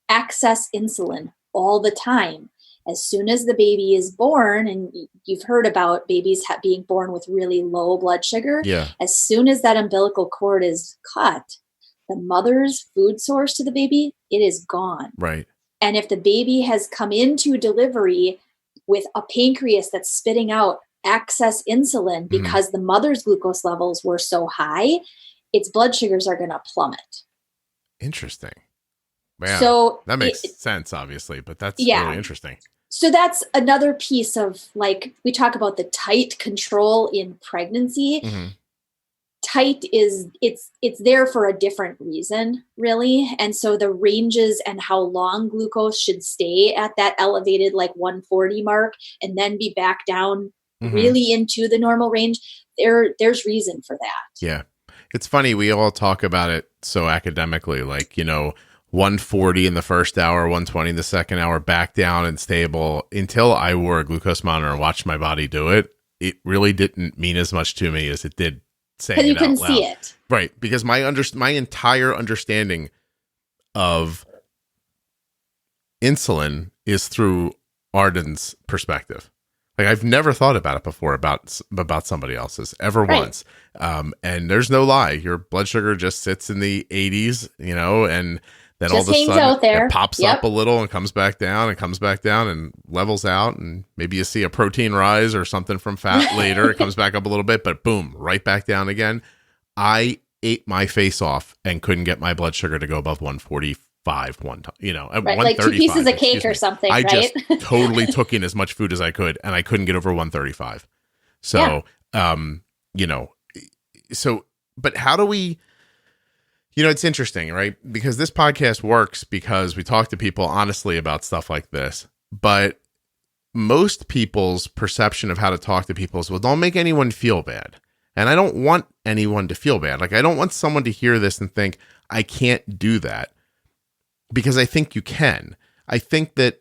excess insulin all the time, as soon as the baby is born, and you've heard about babies being born with really low blood sugar, as soon as that umbilical cord is cut, the mother's food source to the baby, it is gone. Right. And if the baby has come into delivery with a pancreas that's spitting out excess insulin because the mother's glucose levels were so high, its blood sugars are going to plummet. Interesting. Man, so that makes sense, obviously, but that's really interesting. So that's another piece of like, we talk about the tight control in pregnancy. Tight is it's there for a different reason, really. And so the ranges and how long glucose should stay at that elevated like 140 mark and then be back down really into the normal range, there's reason for that. Yeah. It's funny, we all talk about it so academically, like, 140 in the first hour, 120 in the second hour, back down and stable. Until I wore a glucose monitor and watched my body do it, it really didn't mean as much to me as it did saying it out loud. Because you couldn't see it. Right. Because my entire understanding of insulin is through Arden's perspective. Like I've never thought about it before about somebody else's ever once. And there's no lie. Your blood sugar just sits in the 80s, and then all of a sudden it pops up a little and comes back down and levels out. And maybe you see a protein rise or something from fat later. It comes back up a little bit, but boom, right back down again. I ate my face off and couldn't get my blood sugar to go above 140 Right, at like 2 pieces of cake or me. something, I right? just totally took in as much food as I could, and I couldn't get over 135. So, but how do we, it's interesting, right? Because this podcast works because we talk to people honestly about stuff like this, but most people's perception of how to talk to people is, well, don't make anyone feel bad. And I don't want anyone to feel bad. Like, I don't want someone to hear this and think, I can't do that, because I think you can. I think that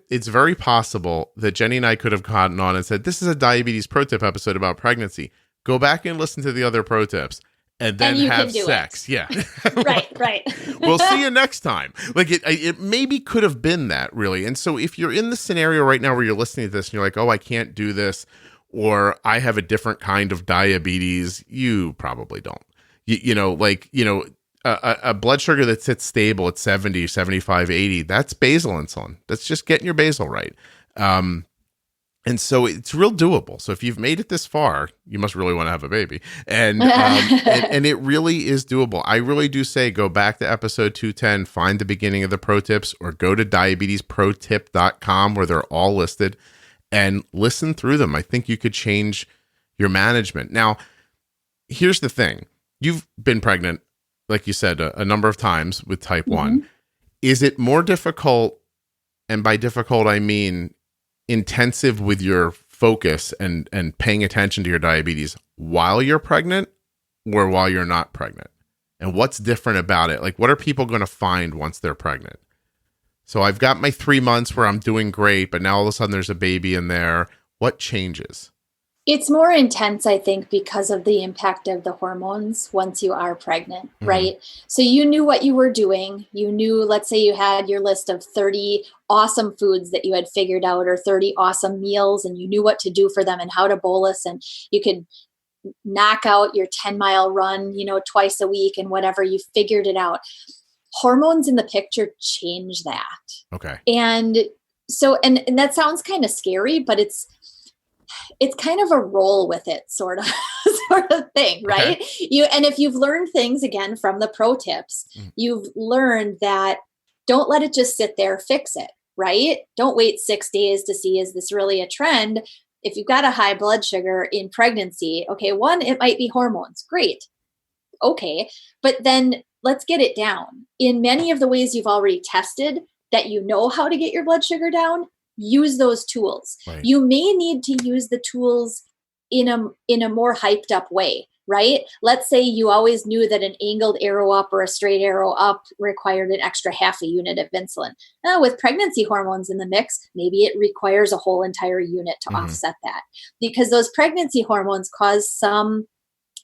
it's very possible that Jenny and I could have gotten on and said, this is a diabetes pro tip episode about pregnancy. Go back and listen to the other pro tips and then have sex. Yeah. Right. We'll see you next time. Like it maybe could have been that, really. And so if you're in the scenario right now where you're listening to this and you're like, oh, I can't do this, or I have a different kind of diabetes, you probably don't. A blood sugar that sits stable at 70, 75, 80, that's basal insulin. That's just getting your basal right. And so it's real doable. So if you've made it this far, you must really want to have a baby. And it really is doable. I really do say go back to episode 210, find the beginning of the pro tips, or go to diabetesprotip.com where they're all listed and listen through them. I think you could change your management. Now, here's the thing. You've been pregnant, like you said, a number of times with type 1. Is it more difficult, and by difficult, I mean intensive with your focus and paying attention to your diabetes while you're pregnant or while you're not pregnant? And what's different about it? Like, what are people going to find once they're pregnant? So I've got my 3 months where I'm doing great, but now all of a sudden there's a baby in there. What changes? It's more intense, I think, because of the impact of the hormones once you are pregnant, right? So you knew what you were doing. You knew, let's say you had your list of 30 awesome foods that you had figured out, or 30 awesome meals, and you knew what to do for them and how to bolus, and you could knock out your 10-mile run, twice a week and whatever. You figured it out. Hormones in the picture change that. Okay. And so, and that sounds kind of scary, but it's kind of a roll with it sort of thing, right? Okay. And if you've learned things, again, from the pro tips, you've learned that don't let it just sit there, fix it, right? Don't wait 6 days to see, is this really a trend? If you've got a high blood sugar in pregnancy, okay, one, it might be hormones. Great. Okay. But then let's get it down. In many of the ways you've already tested that you know how to get your blood sugar down, use those tools. Right. You may need to use the tools in a more hyped up way, right? Let's say you always knew that an angled arrow up or a straight arrow up required an extra half a unit of insulin. Now, with pregnancy hormones in the mix, maybe it requires a whole entire unit to offset that, because those pregnancy hormones cause some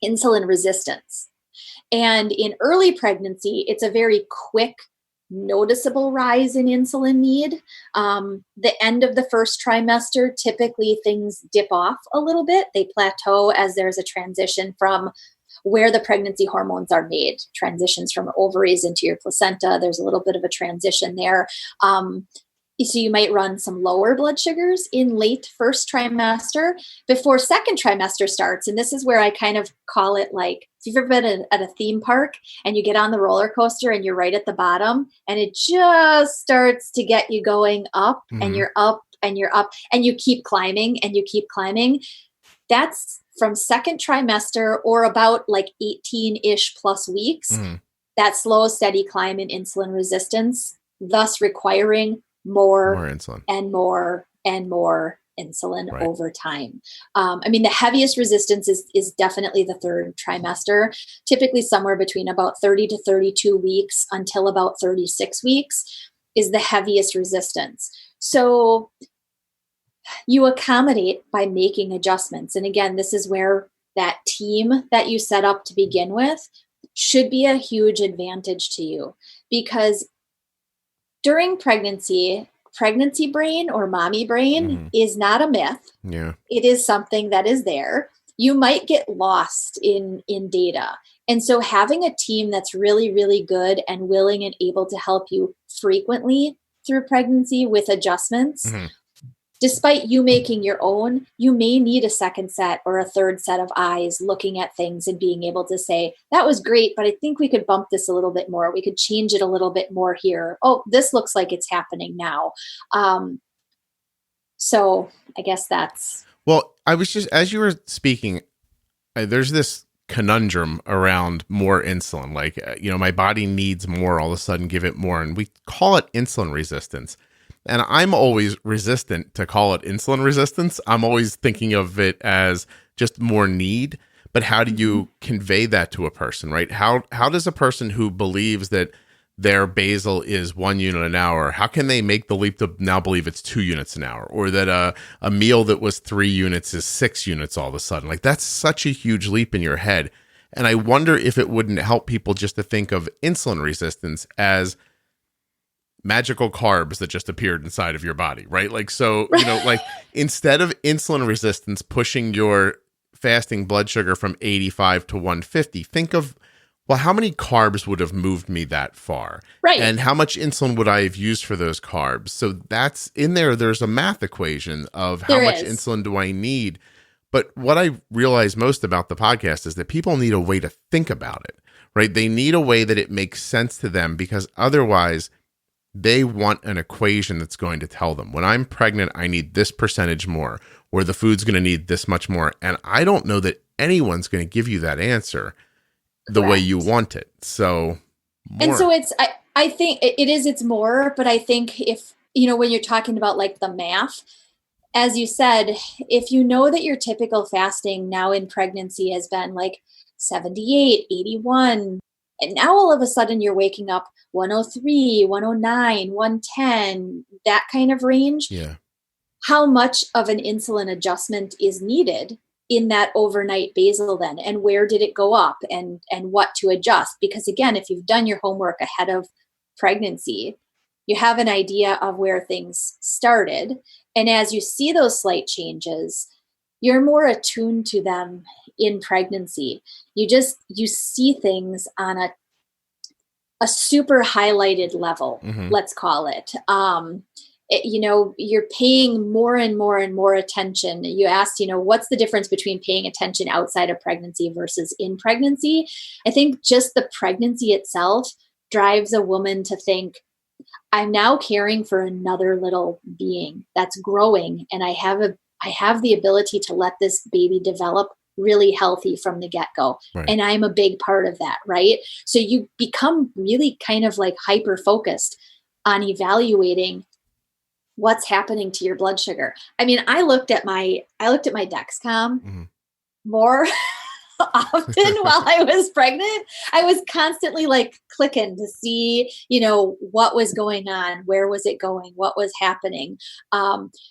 insulin resistance. And in early pregnancy, it's a very quick, noticeable rise in insulin need. The end of the first trimester, typically things dip off a little bit. They plateau as there's a transition from where the pregnancy hormones are made, transitions from ovaries into your placenta. There's a little bit of a transition there. So you might run some lower blood sugars in late first trimester before second trimester starts. And this is where I kind of call it like, if you've ever been at a theme park and you get on the roller coaster and you're right at the bottom and it just starts to get you going up and you're up and you're up and you keep climbing and you keep climbing. That's from second trimester or about like 18-ish plus weeks, that slow, steady climb in insulin resistance, thus requiring more insulin and more insulin over time. The heaviest resistance is definitely the third trimester, typically somewhere between about 30 to 32 weeks until about 36 weeks is the heaviest resistance. So you accommodate by making adjustments. And again, this is where that team that you set up to begin with should be a huge advantage to you, because during pregnancy brain or mommy brain is not a myth. Yeah. It is something that is there. You might get lost in data. And so having a team that's really, really good and willing and able to help you frequently through pregnancy with adjustments despite you making your own, you may need a second set or a third set of eyes looking at things and being able to say, that was great, but I think we could bump this a little bit more. We could change it a little bit more here. Oh, this looks like it's happening now. So I guess that's. Well, I was just, as you were speaking, there's this conundrum around more insulin. Like, my body needs more, all of a sudden give it more. And we call it insulin resistance. And I'm always resistant to call it insulin resistance. I'm always thinking of it as just more need. But how do you convey that to a person, right? How does a person who believes that their basal is 1 unit an hour, how can they make the leap to now believe it's 2 units an hour? Or that a meal that was 3 units is 6 units all of a sudden? Like, that's such a huge leap in your head. And I wonder if it wouldn't help people just to think of insulin resistance as magical carbs that just appeared inside of your body, right? Like, so, like instead of insulin resistance pushing your fasting blood sugar from 85 to 150, think of, well, how many carbs would have moved me that far? Right. And how much insulin would I have used for those carbs? So that's in there. There's a math equation of how much insulin do I need? But what I realize most about the podcast is that people need a way to think about it, right? They need a way that it makes sense to them, because otherwise they want an equation that's going to tell them, when I'm pregnant, I need this percentage more, or the food's going to need this much more. And I don't know that anyone's going to give you that answer the way you want it. So, and so I think it's more, but I think if, when you're talking about like the math, as you said, if you know that your typical fasting now in pregnancy has been like 78, 81, and now all of a sudden you're waking up 103, 109, 110, that kind of range. Yeah. How much of an insulin adjustment is needed in that overnight basal then? And where did it go up, and what to adjust? Because again, if you've done your homework ahead of pregnancy, you have an idea of where things started. And as you see those slight changes, you're more attuned to them in pregnancy. You see things on a super highlighted level, let's call it. You're paying more and more and more attention. You asked, what's the difference between paying attention outside of pregnancy versus in pregnancy? I think just the pregnancy itself drives a woman to think, I'm now caring for another little being that's growing, and I have the ability to let this baby develop really healthy from the get-go. Right. And I'm a big part of that, right? So you become really kind of like hyper-focused on evaluating what's happening to your blood sugar. I mean, I looked at my Dexcom more often while I was pregnant. I was constantly like clicking to see, what was going on, where was it going, what was happening.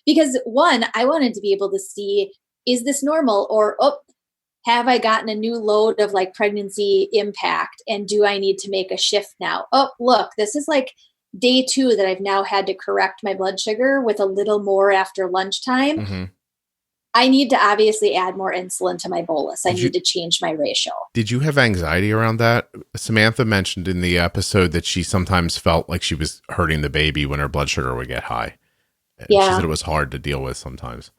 Because one, I wanted to be able to see, is this normal, or, have I gotten a new load of like pregnancy impact, and do I need to make a shift now? Oh, look, this is like day 2 that I've now had to correct my blood sugar with a little more after lunchtime. I need to obviously add more insulin to my bolus. I need to change my ratio. Did you have anxiety around that? Samantha mentioned in the episode that she sometimes felt like she was hurting the baby when her blood sugar would get high. Yeah. She said it was hard to deal with sometimes.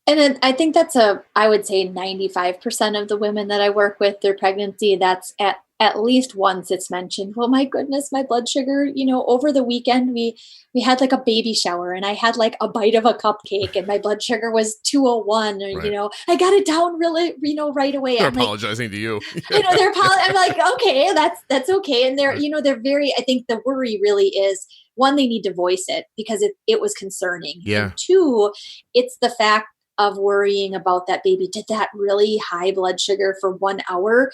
And then I think that's I would say 95% of the women that I work with, their pregnancy, that's at least once it's mentioned, well, my goodness, my blood sugar, over the weekend, we had like a baby shower, and I had like a bite of a cupcake, and my blood sugar was 201, or, right. I got it down really, right away. They're apologizing to you. I'm like, okay, that's okay. And they're very, I think the worry really is, one, they need to voice it because it was concerning. Yeah. And 2, it's the fact of worrying about that baby. Did that really high blood sugar for 1 hour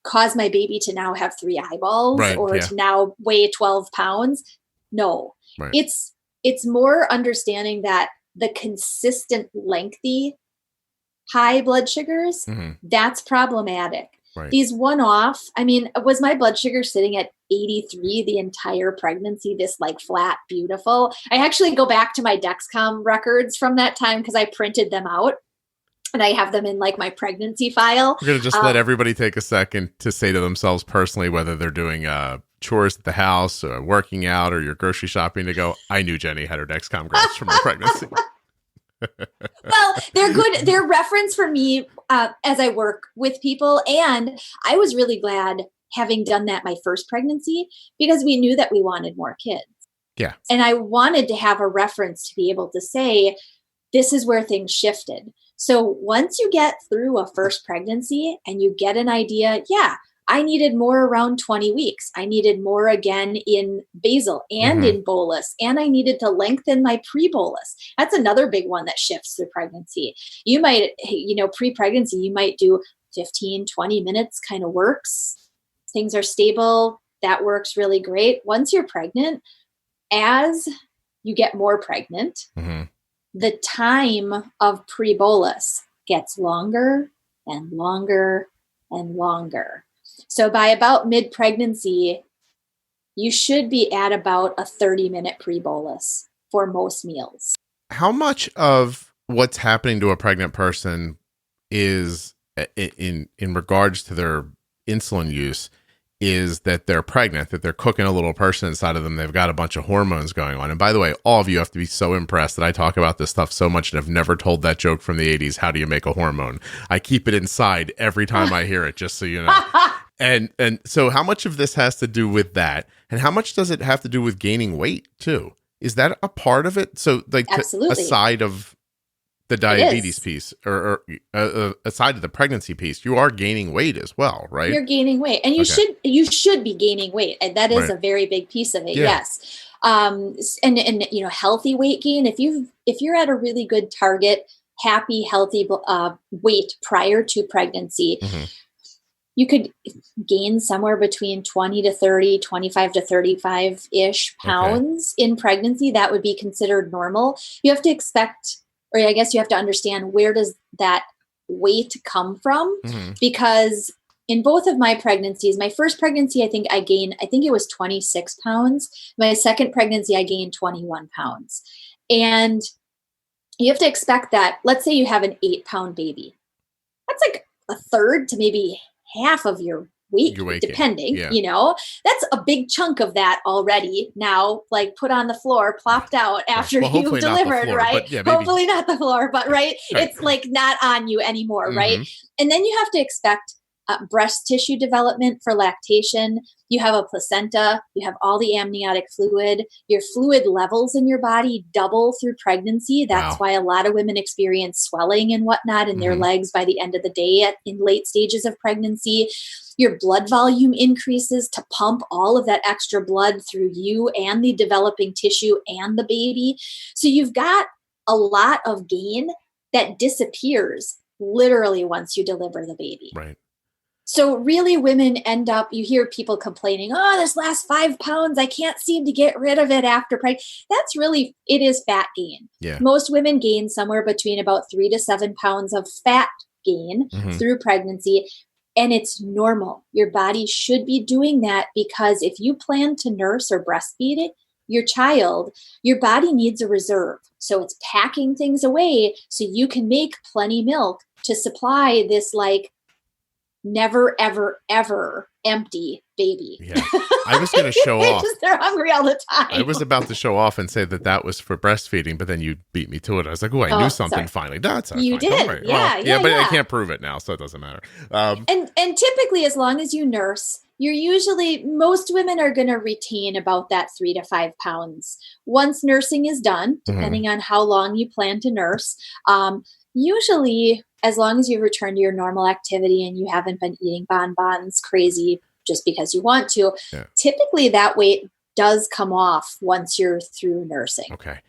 cause my baby to now have 3 eyeballs, right, or to now weigh 12 pounds? No, right. It's more understanding that the consistent lengthy high blood sugars, that's problematic. Right. These one-off, was my blood sugar sitting at 83 the entire pregnancy, this like flat, beautiful? I actually go back to my Dexcom records from that time because I printed them out. And I have them in like my pregnancy file. We're going to just let everybody take a second to say to themselves personally, whether they're doing chores at the house or working out or you're grocery shopping, to go, I knew Jenny had her Dexcom graphs from her pregnancy. Well, they're good. They're reference for me as I work with people. And I was really glad having done that my first pregnancy, because we knew that we wanted more kids. Yeah. And I wanted to have a reference to be able to say, this is where things shifted. So once you get through a first pregnancy and you get an idea, yeah, I needed more around 20 weeks. I needed more again in basal and in bolus, and I needed to lengthen my pre-bolus. That's another big one that shifts through pregnancy. You might, pre-pregnancy, you might do 15, 20 minutes, kind of works. Things are stable. That works really great. Once you're pregnant, as you get more pregnant, the time of pre-bolus gets longer and longer and longer. So by about mid-pregnancy, you should be at about a 30-minute pre-bolus for most meals. How much of what's happening to a pregnant person is in regards to their insulin use is that they're pregnant, that they're cooking a little person inside of them. They've got a bunch of hormones going on. And by the way, all of you have to be so impressed that I talk about this stuff so much and I've never told that joke from the 80s. How do you make a hormone? I keep it inside every time I hear it, just so you know. And so how much of this has to do with that? And how much does it have to do with gaining weight too? Is that a part of it? So like aside of the diabetes piece or aside of the pregnancy piece, you are gaining weight as well, right? You're gaining weight, and you should be gaining weight. And that is a very big piece of it. Yeah. Yes. And healthy weight gain, if you're at a really good target, happy, healthy weight prior to pregnancy, you could gain somewhere between 20 to 30, 25 to 35-ish pounds in pregnancy. That would be considered normal. You have to expect, or I guess you have to understand, where does that weight come from? Because in both of my pregnancies, my first pregnancy, I think it was 26 pounds. My second pregnancy, I gained 21 pounds. And you have to expect that, let's say you have an 8-pound baby. That's like a third to maybe half of your weight depending, that's a big chunk of that already now, like put on the floor, plopped out after you've delivered, right? Hopefully not the floor, but right. It's like not on you anymore, right? And then you have to expect breast tissue development for lactation. You have a placenta, you have all the amniotic fluid, your fluid levels in your body double through pregnancy. That's why a lot of women experience swelling and whatnot in their legs by the end of the day in late stages of pregnancy. Your blood volume increases to pump all of that extra blood through you and the developing tissue and the baby. So you've got a lot of gain that disappears literally once you deliver the baby. Right. So really women end up, you hear people complaining, oh, this last 5 pounds, I can't seem to get rid of it after pregnancy. That's really, it is fat gain. Yeah. Most women gain somewhere between about 3 to 7 pounds of fat gain through pregnancy. And it's normal. Your body should be doing that, because if you plan to nurse or breastfeed it, your child, your body needs a reserve. So it's packing things away so you can make plenty milk to supply this like never, ever, ever empty baby. Yeah. I was going to show off. They're hungry all the time. I was about to show off and say that was for breastfeeding, but then you beat me to it. I was like, oh, I knew something finally. No, it's you fine. did. Right. Yeah, but I can't prove it now, so it doesn't matter. And typically, as long as you nurse, most women are going to retain about that 3 to 5 pounds. Once nursing is done, depending on how long you plan to nurse, usually, as long as you return to your normal activity and you haven't been eating bonbons crazy just because you want to, typically that weight does come off once you're through nursing. Okay.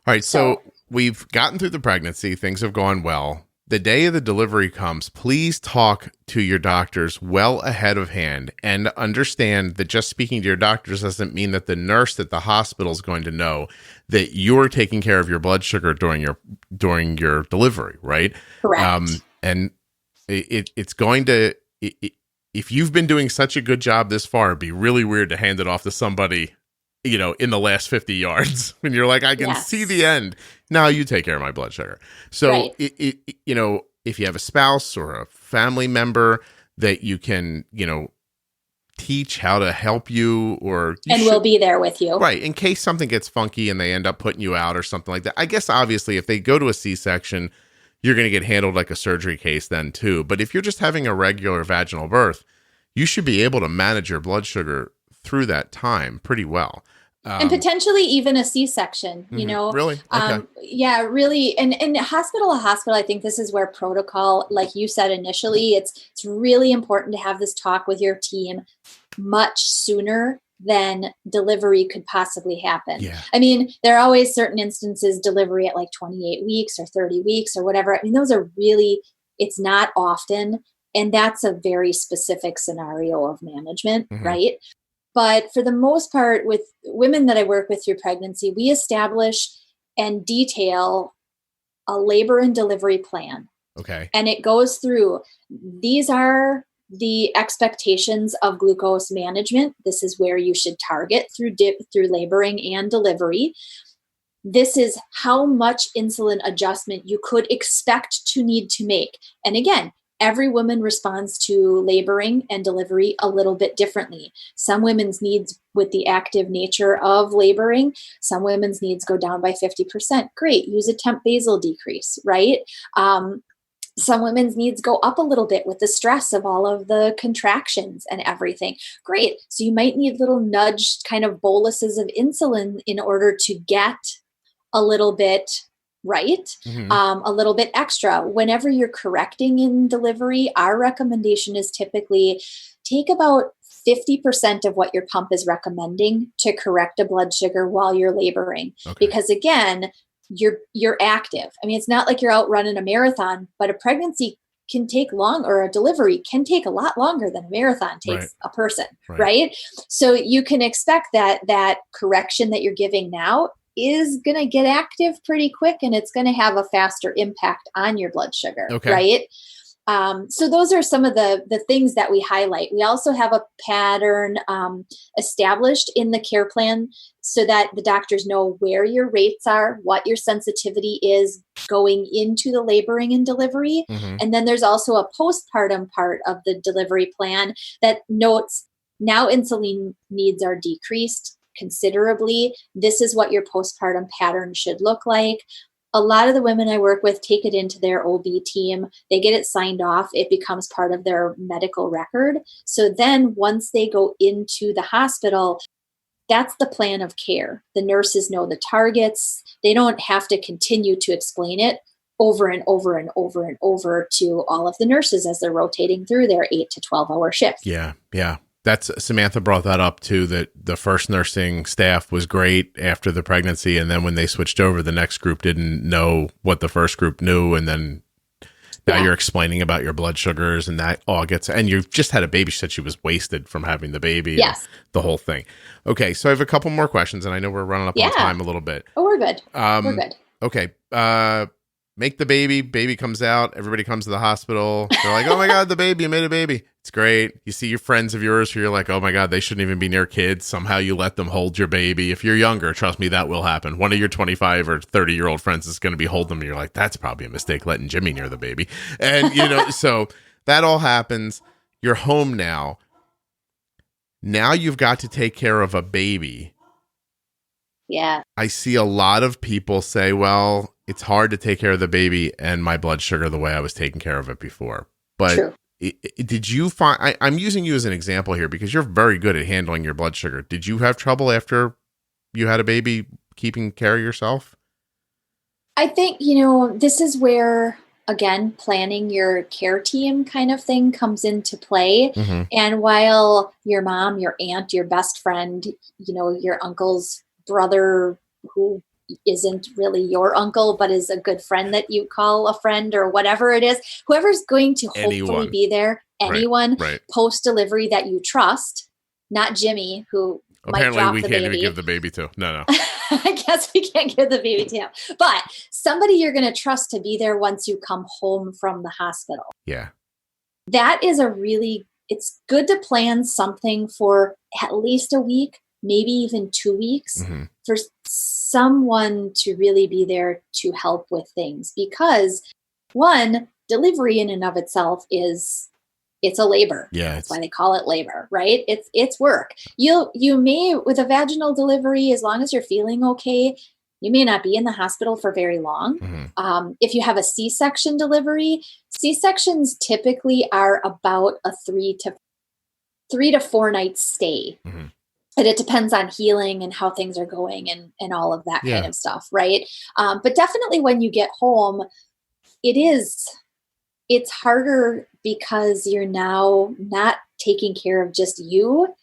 All right. So we've gotten through the pregnancy. Things have gone well. The day of the delivery comes, please talk to your doctors well ahead of hand and understand that just speaking to your doctors doesn't mean that the nurse at the hospital is going to know that you're taking care of your blood sugar during your delivery, right? Correct. And it's going to, if you've been doing such a good job this far, it'd be really weird to hand it off to somebody, in the last 50 yards when you're like, I can see the end. Now you take care of my blood sugar. So, if you have a spouse or a family member that you can, teach how to help you, or we'll be there with you. Right. In case something gets funky and they end up putting you out or something like that. I guess obviously if they go to a C-section, you're going to get handled like a surgery case then too. But if you're just having a regular vaginal birth, you should be able to manage your blood sugar through that time pretty well. And potentially even a C-section, you know? Really? Okay. Yeah, really. And hospital to hospital, I think this is where protocol, like you said initially, it's really important to have this talk with your team much sooner than delivery could possibly happen. Yeah. I mean, there are always certain instances, delivery at like 28 weeks or 30 weeks or whatever. I mean, those are really, it's not often. And that's a very specific scenario of management, right? But for the most part, with women that I work with through pregnancy, we establish and detail a labor and delivery plan. Okay. And it goes through, these are the expectations of glucose management. This is where you should target through laboring and delivery. This is how much insulin adjustment you could expect to need to make. And again, every woman responds to laboring and delivery a little bit differently. Some women's needs with the active nature of laboring, some women's needs go down by 50%. Great, use a temp basal decrease, right? Some women's needs go up a little bit with the stress of all of the contractions and everything. Great, so you might need little nudged kind of boluses of insulin in order to get a little bit right? A little bit extra. Whenever you're correcting in delivery, our recommendation is typically take about 50% of what your pump is recommending to correct a blood sugar while you're laboring. Okay. Because again, you're active. I mean, it's not like you're out running a marathon, but a pregnancy can take long, or a delivery can take a lot longer than a marathon takes a person, right? So you can expect that correction that you're giving now is going to get active pretty quick, and it's going to have a faster impact on your blood sugar, right? So those are some of the things that we highlight. We also have a pattern established in the care plan so that the doctors know where your rates are, what your sensitivity is going into the laboring and delivery. And then there's also a postpartum part of the delivery plan that notes now insulin needs are decreased considerably. This is what your postpartum pattern should look like. A lot of the women I work with take it into their OB team. They get it signed off. It becomes part of their medical record. So then once they go into the hospital, that's the plan of care. The nurses know the targets. They don't have to continue to explain it over and over and over and over to all of the nurses as they're rotating through their 8 to 12 hour shifts. Yeah. That's Samantha brought that up too, that the first nursing staff was great after the pregnancy. And then when they switched over, the next group didn't know what the first group knew. And then now you're explaining about your blood sugars, and that all gets, and you've just had a baby. She said she was wasted from having the baby. Yes. The whole thing. Okay. So I have a couple more questions, and I know we're running up on time a little bit. Oh, we're good. We're good. Okay. Make the baby comes out, everybody comes to the hospital. They're like, oh my God, the baby, you made a baby. It's great. You see your friends of yours who you're like, oh my God, they shouldn't even be near kids. Somehow you let them hold your baby. If you're younger, trust me, that will happen. One of your 25 or 30-year-old friends is going to be holding them. And you're like, that's probably a mistake, letting Jimmy near the baby. And, so that all happens. You're home now. Now you've got to take care of a baby. Yeah. I see a lot of people say, well, it's hard to take care of the baby and my blood sugar the way I was taking care of it before. But did you find, I'm using you as an example here because you're very good at handling your blood sugar. Did you have trouble after you had a baby keeping care of yourself? I think, this is where, again, planning your care team kind of thing comes into play. And while your mom, your aunt, your best friend, your uncle's brother who isn't really your uncle, but is a good friend that you call a friend or whatever it is, whoever's going to hopefully be there, anyone post-delivery that you trust, not Jimmy, who apparently might drop we the can't baby. even give the baby to. No. I guess we can't give the baby to him. But somebody you're going to trust to be there once you come home from the hospital. Yeah. That is it's good to plan something for at least a week, maybe even 2 weeks for someone to really be there to help with things. Because one, delivery in and of itself is it's a labor. Yeah. That's why they call it labor, right? It's work. You may, with a vaginal delivery, as long as you're feeling okay, you may not be in the hospital for very long. Mm-hmm. If you have a C-section delivery, C-sections typically are about a 3 to 4 night stay. Mm-hmm. And it depends on healing and how things are going and all of that kind of stuff, right? But definitely when you get home, it's harder because you're now not taking care of just you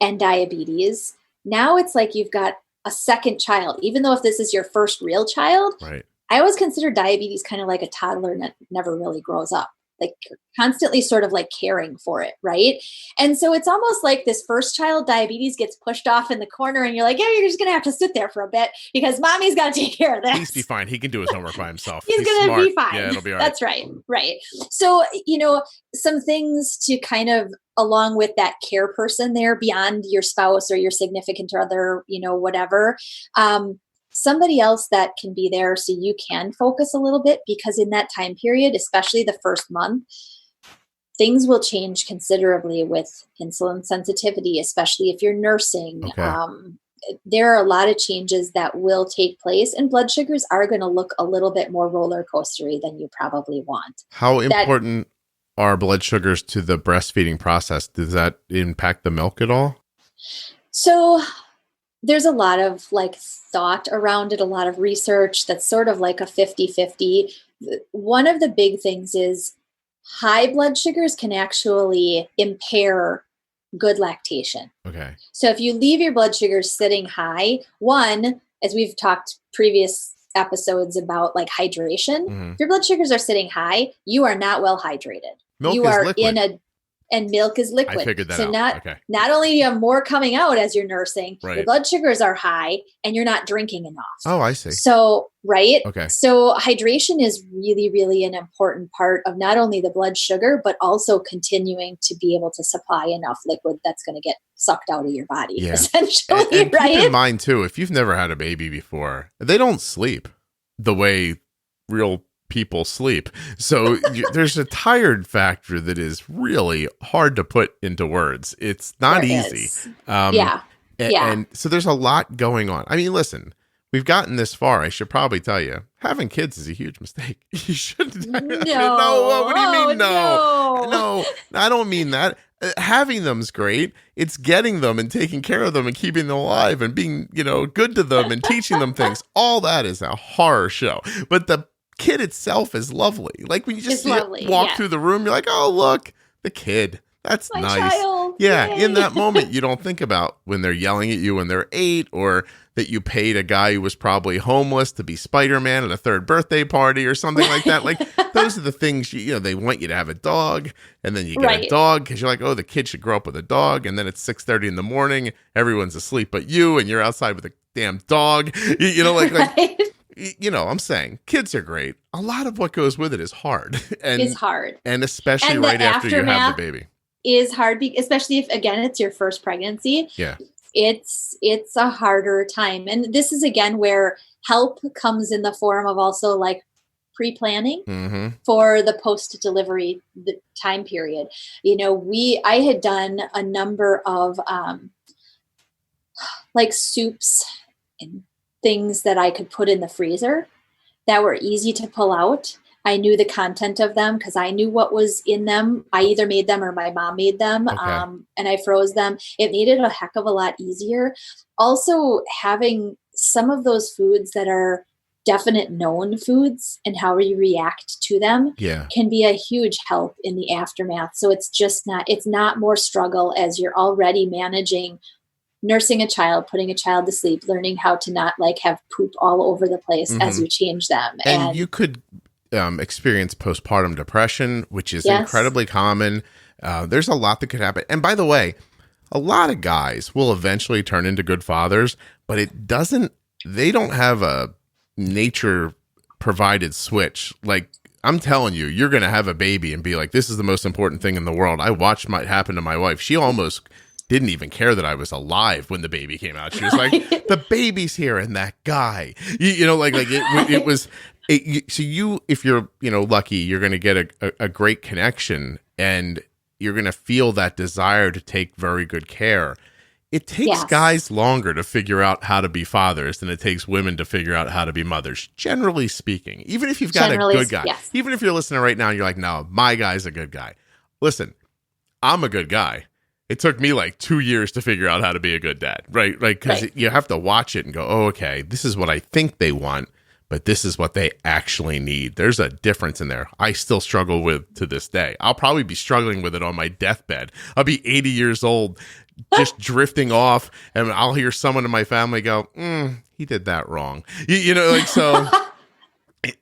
and diabetes. Now it's like you've got a second child, even though if this is your first real child. Right. I always consider diabetes kind of like a toddler that never really grows up, like constantly sort of like caring for it, right? And so it's almost like this first child diabetes gets pushed off in the corner and you're like, yeah, you're just going to have to sit there for a bit because mommy's got to take care of this. He's be fine. He can do his homework by himself. He's going to be fine. Yeah, it'll be all right. That's right. Right. So, some things to kind of, along with that care person there beyond your spouse or your significant other, whatever, somebody else that can be there so you can focus a little bit, because in that time period, especially the first month, things will change considerably with insulin sensitivity, especially if you're nursing. Okay. There are a lot of changes that will take place, and blood sugars are going to look a little bit more roller coastery than you probably want. How important are blood sugars to the breastfeeding process? Does that impact the milk at all? So there's a lot of thought around it, a lot of research that's sort of like a 50-50. One of the big things is high blood sugars can actually impair good lactation. Okay. So if you leave your blood sugars sitting high, one, as we've talked previous episodes about hydration, if your blood sugars are sitting high, you are not well hydrated. Milk you is are liquid. And milk is liquid. I figured that so out. Not only do you have more coming out as you're nursing, right, your blood sugars are high and you're not drinking enough. Oh, I see. So, right? Okay. So hydration is really, really an important part of not only the blood sugar, but also continuing to be able to supply enough liquid that's going to get sucked out of your body, essentially, and right? Keep in mind, too, if you've never had a baby before, they don't sleep the way real people sleep. So there's a tired factor that is really hard to put into words. It's not easy. And so there's a lot going on. I mean, listen, we've gotten this far. I should probably tell you, having kids is a huge mistake. You shouldn't. No. No. What do you mean? No, I don't mean that. Having them's great. It's getting them and taking care of them and keeping them alive and being, good to them and teaching them things. All that is a horror show. But the kid itself is lovely. Like when you just walk through the room, you're like, oh, look, the kid. That's my nice. Child. Yeah. Yay. In that moment, you don't think about when they're yelling at you when they're 8, or that you paid a guy who was probably homeless to be Spider-Man at a 3rd birthday party or something like that. Like those are the things, they want you to have a dog, and then you get a dog because you're like, oh, the kid should grow up with a dog. And then it's 6:30 in the morning, everyone's asleep but you, and you're outside with a damn dog. I'm saying kids are great. A lot of what goes with it is hard. It's hard. And especially right after you have the baby. Is hard, especially if, again, it's your first pregnancy. Yeah. It's a harder time. And this is, again, where help comes in the form of also pre-planning for the post-delivery time period. I had done a number of soups and things that I could put in the freezer that were easy to pull out. I knew the content of them because I knew what was in them. I either made them or my mom made them, and I froze them. It made it a heck of a lot easier. Also, having some of those foods that are definite known foods and how you react to them can be a huge help in the aftermath. So it's not more struggle as you're already managing nursing a child, putting a child to sleep, learning how to not have poop all over the place as you change them. And you could experience postpartum depression, which is incredibly common. There's a lot that could happen. And by the way, a lot of guys will eventually turn into good fathers, but they don't have a nature provided switch. Like, I'm telling you, you're going to have a baby and be like, this is the most important thing in the world. I watched it happen to my wife. She almost didn't even care that I was alive when the baby came out. She was like, the baby's here and that guy, it was, so if you're, lucky, you're going to get a great connection, and you're going to feel that desire to take very good care. It takes guys longer to figure out how to be fathers than it takes women to figure out how to be mothers, generally speaking. Even if you've got a good guy, even if you're listening right now and you're like, no, my guy's a good guy. Listen, I'm a good guy. It took me like 2 years to figure out how to be a good dad, right? Because you have to watch it and go, oh, okay, this is what I think they want, but this is what they actually need. There's a difference in there. I still struggle with to this day. I'll probably be struggling with it on my deathbed. I'll be 80 years old, just drifting off, and I'll hear someone in my family go, he did that wrong. You know, like, so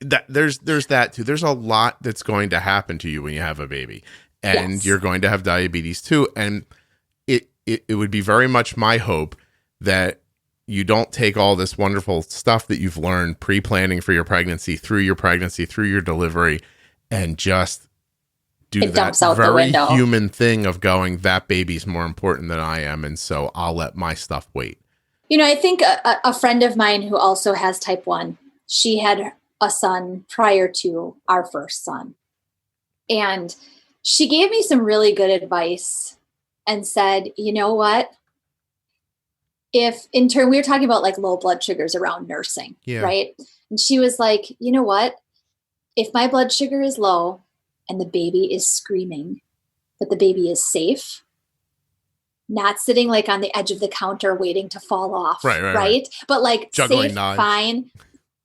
there's that too. There's a lot that's going to happen to you when you have a baby, and you're going to have diabetes too. And it would be very much my hope that you don't take all this wonderful stuff that you've learned pre-planning for your pregnancy, through your delivery, and just do that very human thing of going, that baby's more important than I am, and so I'll let my stuff wait. You know, I think a friend of mine who also has type 1, she had a son prior to our first son. And she gave me some really good advice and said, you know what? If in turn, we were talking about like low blood sugars around nursing, right? And she was like, you know what? If my blood sugar is low and the baby is screaming, but the baby is safe, not sitting like on the edge of the counter waiting to fall off, right? But like juggling safe, knives. Fine.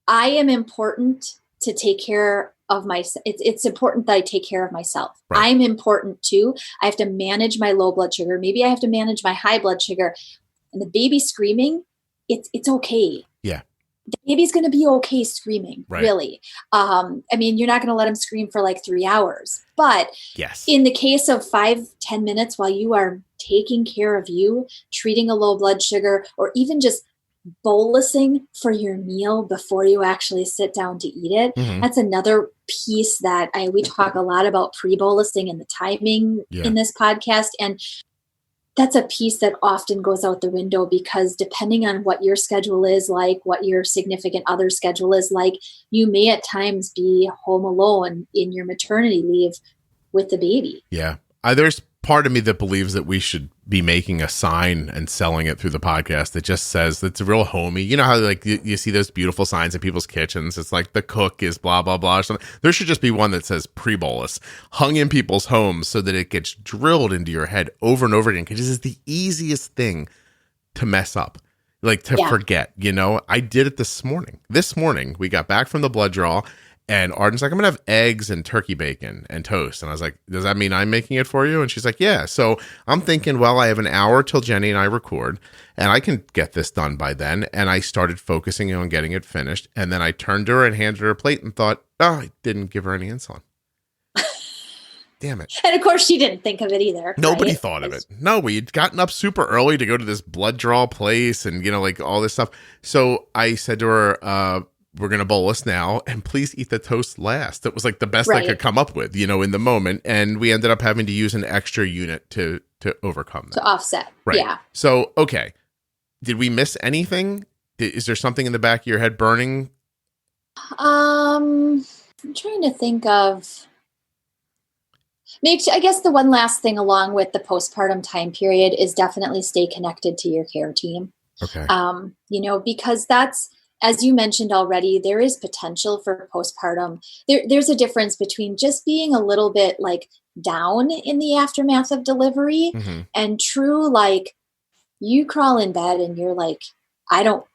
I am important to take care of myself. It's important that I take care of myself. Right. I'm important too. I have to manage my low blood sugar. Maybe I have to manage my high blood sugar. And the baby screaming, it's okay. Yeah. The baby's going to be okay screaming, really. I mean, you're not going to let him scream for like 3 hours. But in the case of 5-10 minutes while you are taking care of you, treating a low blood sugar, or even just bolusing for your meal before you actually sit down to eat it, that's another piece that we talk a lot about pre-bolusing and the timing in this podcast. And that's a piece that often goes out the window because depending on what your schedule is like, what your significant other's schedule is like, you may at times be home alone in your maternity leave with the baby. Yeah. There's part of me that believes that we should be making a sign and selling it through the podcast that just says, it's real homey. You know how like you see those beautiful signs in people's kitchens? It's like the cook is blah, blah, blah. Or something. There should just be one that says pre-bolus hung in people's homes so that it gets drilled into your head over and over again. Because this is the easiest thing to mess up, like to forget, you know. I did it this morning. This morning, we got back from the blood draw. And Arden's like, I'm going to have eggs and turkey bacon and toast. And I was like, does that mean I'm making it for you? And she's like, yeah. So I'm thinking, well, I have an hour till Jenny and I record and I can get this done by then. And I started focusing on getting it finished. And then I turned to her and handed her a plate and thought, oh, I didn't give her any insulin. Damn it. And of course she didn't think of it either. Nobody thought of it. No, we'd gotten up super early to go to this blood draw place and, you know, like all this stuff. So I said to her, we're going to bolus now and please eat the toast last. That was like the best I could come up with, you know, in the moment. And we ended up having to use an extra unit to overcome that. To offset. Right. Yeah. So, okay. Did we miss anything? Is there something in the back of your head burning? I'm trying to think of, maybe, I guess the one last thing along with the postpartum time period is definitely stay connected to your care team. Okay. You know, because that's, as you mentioned already, there is potential for postpartum. There's a difference between just being a little bit like down in the aftermath of delivery and true, like you crawl in bed and you're like, I don't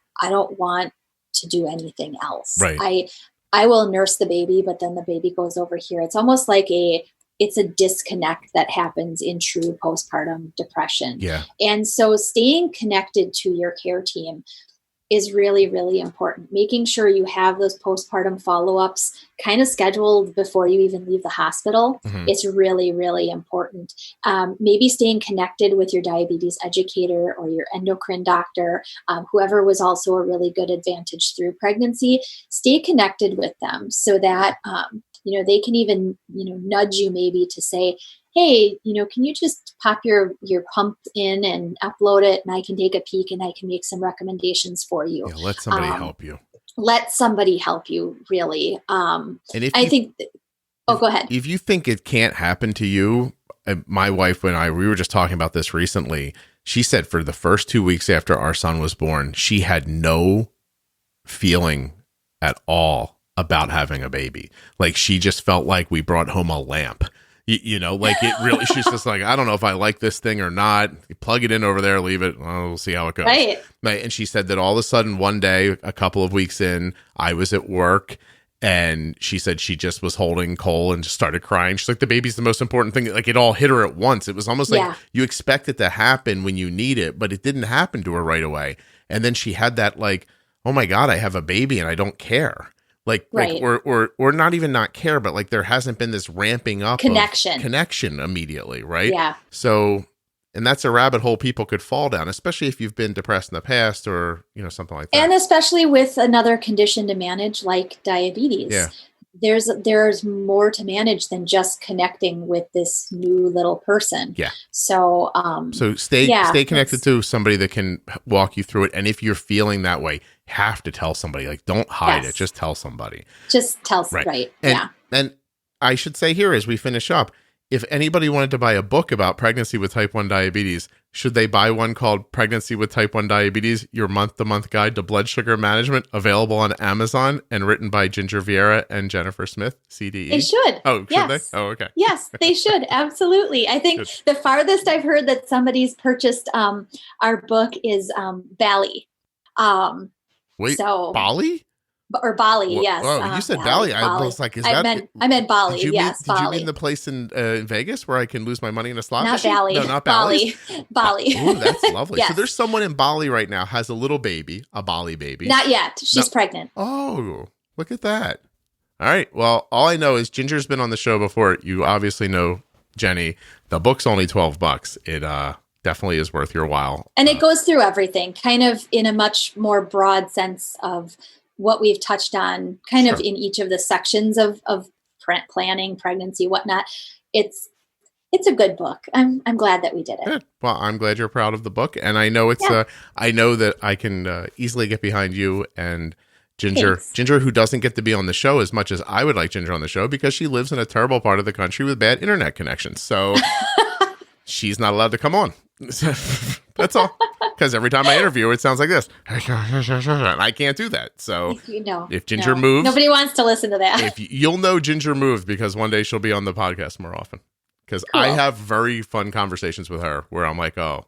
want to do anything else. Right. I will nurse the baby, but then the baby goes over here. It's almost like it's a disconnect that happens in true postpartum depression. Yeah. And so staying connected to your care team is really, really important. Making sure you have those postpartum follow-ups kind of scheduled before you even leave the hospital. It's really, really important. Maybe staying connected with your diabetes educator or your endocrine doctor, whoever was also a really good advantage through pregnancy. Stay connected with them so that, you know, they can even, you know, nudge you maybe to say, hey, you know, can you just pop your pump in and upload it and I can take a peek and I can make some recommendations for you. Yeah, let somebody help you. Let somebody help you, really. And if I think, go ahead. If you think it can't happen to you, my wife and I, we were just talking about this recently. She said for the first 2 weeks after our son was born, she had no feeling at all about having a baby. Like she just felt like we brought home a lamp. You know, like it really, she's just like, I don't know if I like this thing or not. You plug it in over there, leave it. Well, we'll see how it goes. Right. And she said that all of a sudden one day, a couple of weeks in, I was at work and she said she just was holding Cole and just started crying. She's like, the baby's the most important thing. Like it all hit her at once. It was almost like you expect it to happen when you need it, but it didn't happen to her right away. And then she had that like, oh my God, I have a baby and I don't care. Like, right. or not even not care, but like there hasn't been this ramping up connection immediately, right? Yeah. So, and that's a rabbit hole people could fall down, especially if you've been depressed in the past or, you know, something like that. And especially with another condition to manage like diabetes. Yeah. There's more to manage than just connecting with this new little person. Yeah. So, stay connected to somebody that can walk you through it. And if you're feeling that way, have to tell somebody. Like, don't hide it. Just tell somebody. Just tell somebody. Right. And I should say here as we finish up, if anybody wanted to buy a book about pregnancy with type 1 diabetes, should they buy one called Pregnancy with Type 1 Diabetes, Your Month-to-Month Guide to Blood Sugar Management, available on Amazon and written by Ginger Vieira and Jennifer Smith, CDE? They should. Oh, should they? Oh, okay. Yes, they should. Absolutely. I think the farthest I've heard that somebody's purchased our book is Bali. Wait, Bali? Or Bali, yes. Oh, you said Bali. I was like, I meant Bali, yes. Did you mean the place in Vegas where I can lose my money in a slot machine? Bali. No, not Bali. Bali. Oh, that's lovely. Yes. So there's someone in Bali right now, has a little baby, a Bali baby. Not yet. She's pregnant. Oh, look at that. All right. Well, all I know is Ginger's been on the show before. You obviously know Jenny. The book's only $12. It definitely is worth your while. And it goes through everything, kind of in a much more broad sense of what we've touched on kind of in each of the sections of planning, pregnancy, whatnot. It's a good book. I'm glad that we did it. Good. Well, I'm glad you're proud of the book. And I know I know that I can easily get behind you and Ginger. Thanks. Ginger, who doesn't get to be on the show as much as I would like Ginger on the show because she lives in a terrible part of the country with bad internet connections. So she's not allowed to come on. That's all. Because every time I interview her, it sounds like this. And I can't do that. So if Ginger moves. Nobody wants to listen to that. You'll know Ginger moved because one day she'll be on the podcast more often. Because I have very fun conversations with her where I'm like, oh.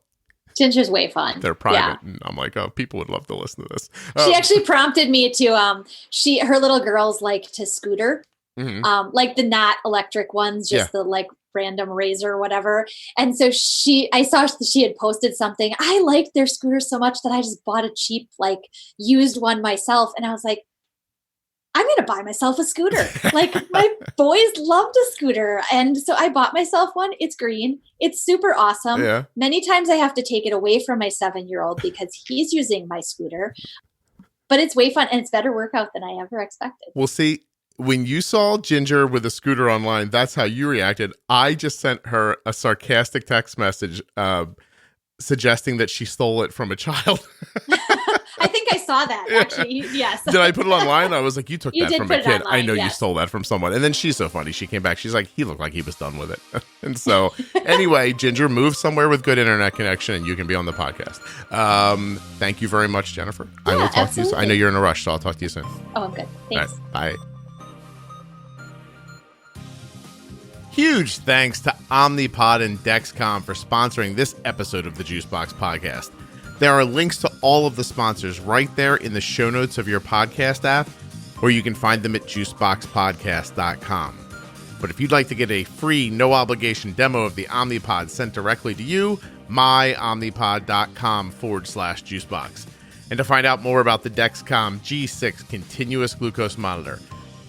Ginger's way fun. They're private. Yeah. And I'm like, oh, people would love to listen to this. She actually prompted me to, her little girls like to scooter. Mm-hmm. Like the not electric ones, just the like random razor or whatever. And so I saw she had posted something. I liked their scooter so much that I just bought a cheap, like used one myself. And I was like, I'm going to buy myself a scooter. Like my boys loved a scooter. And so I bought myself one. It's green. It's super awesome. Yeah. Many times I have to take it away from my 7-year-old because he's using my scooter, but it's way fun and it's better workout than I ever expected. We'll see. When you saw Ginger with a scooter online, that's how you reacted. I just sent her a sarcastic text message suggesting that she stole it from a child. I think I saw that, actually. Yes. Did I put it online? I was like, you took that from a kid. Online, I know you stole that from someone. And then she's so funny. She came back. She's like, he looked like he was done with it. And so anyway, Ginger, move somewhere with good internet connection and you can be on the podcast. Thank you very much, Jennifer. Yeah, I will talk absolutely. to you. I know you're in a rush, so I'll talk to you soon. Oh, I'm good. Thanks. Right, bye. Huge thanks to Omnipod and Dexcom for sponsoring this episode of the Juicebox Podcast. There are links to all of the sponsors right there in the show notes of your podcast app, or you can find them at juiceboxpodcast.com. But if you'd like to get a free, no-obligation demo of the Omnipod sent directly to you, myomnipod.com/juicebox. And to find out more about the Dexcom G6 continuous glucose monitor,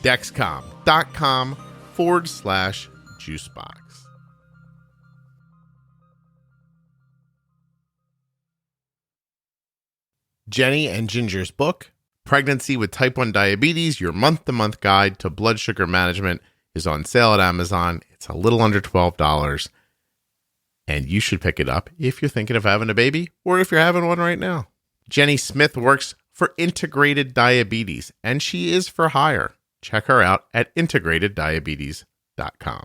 dexcom.com/juicebox. Jenny and Ginger's book, Pregnancy with Type 1 Diabetes, Your Month-to-Month Guide to Blood Sugar Management, is on sale at Amazon. It's a little under $12. And you should pick it up if you're thinking of having a baby or if you're having one right now. Jenny Smith works for Integrated Diabetes, and she is for hire. Check her out at integrateddiabetes.com.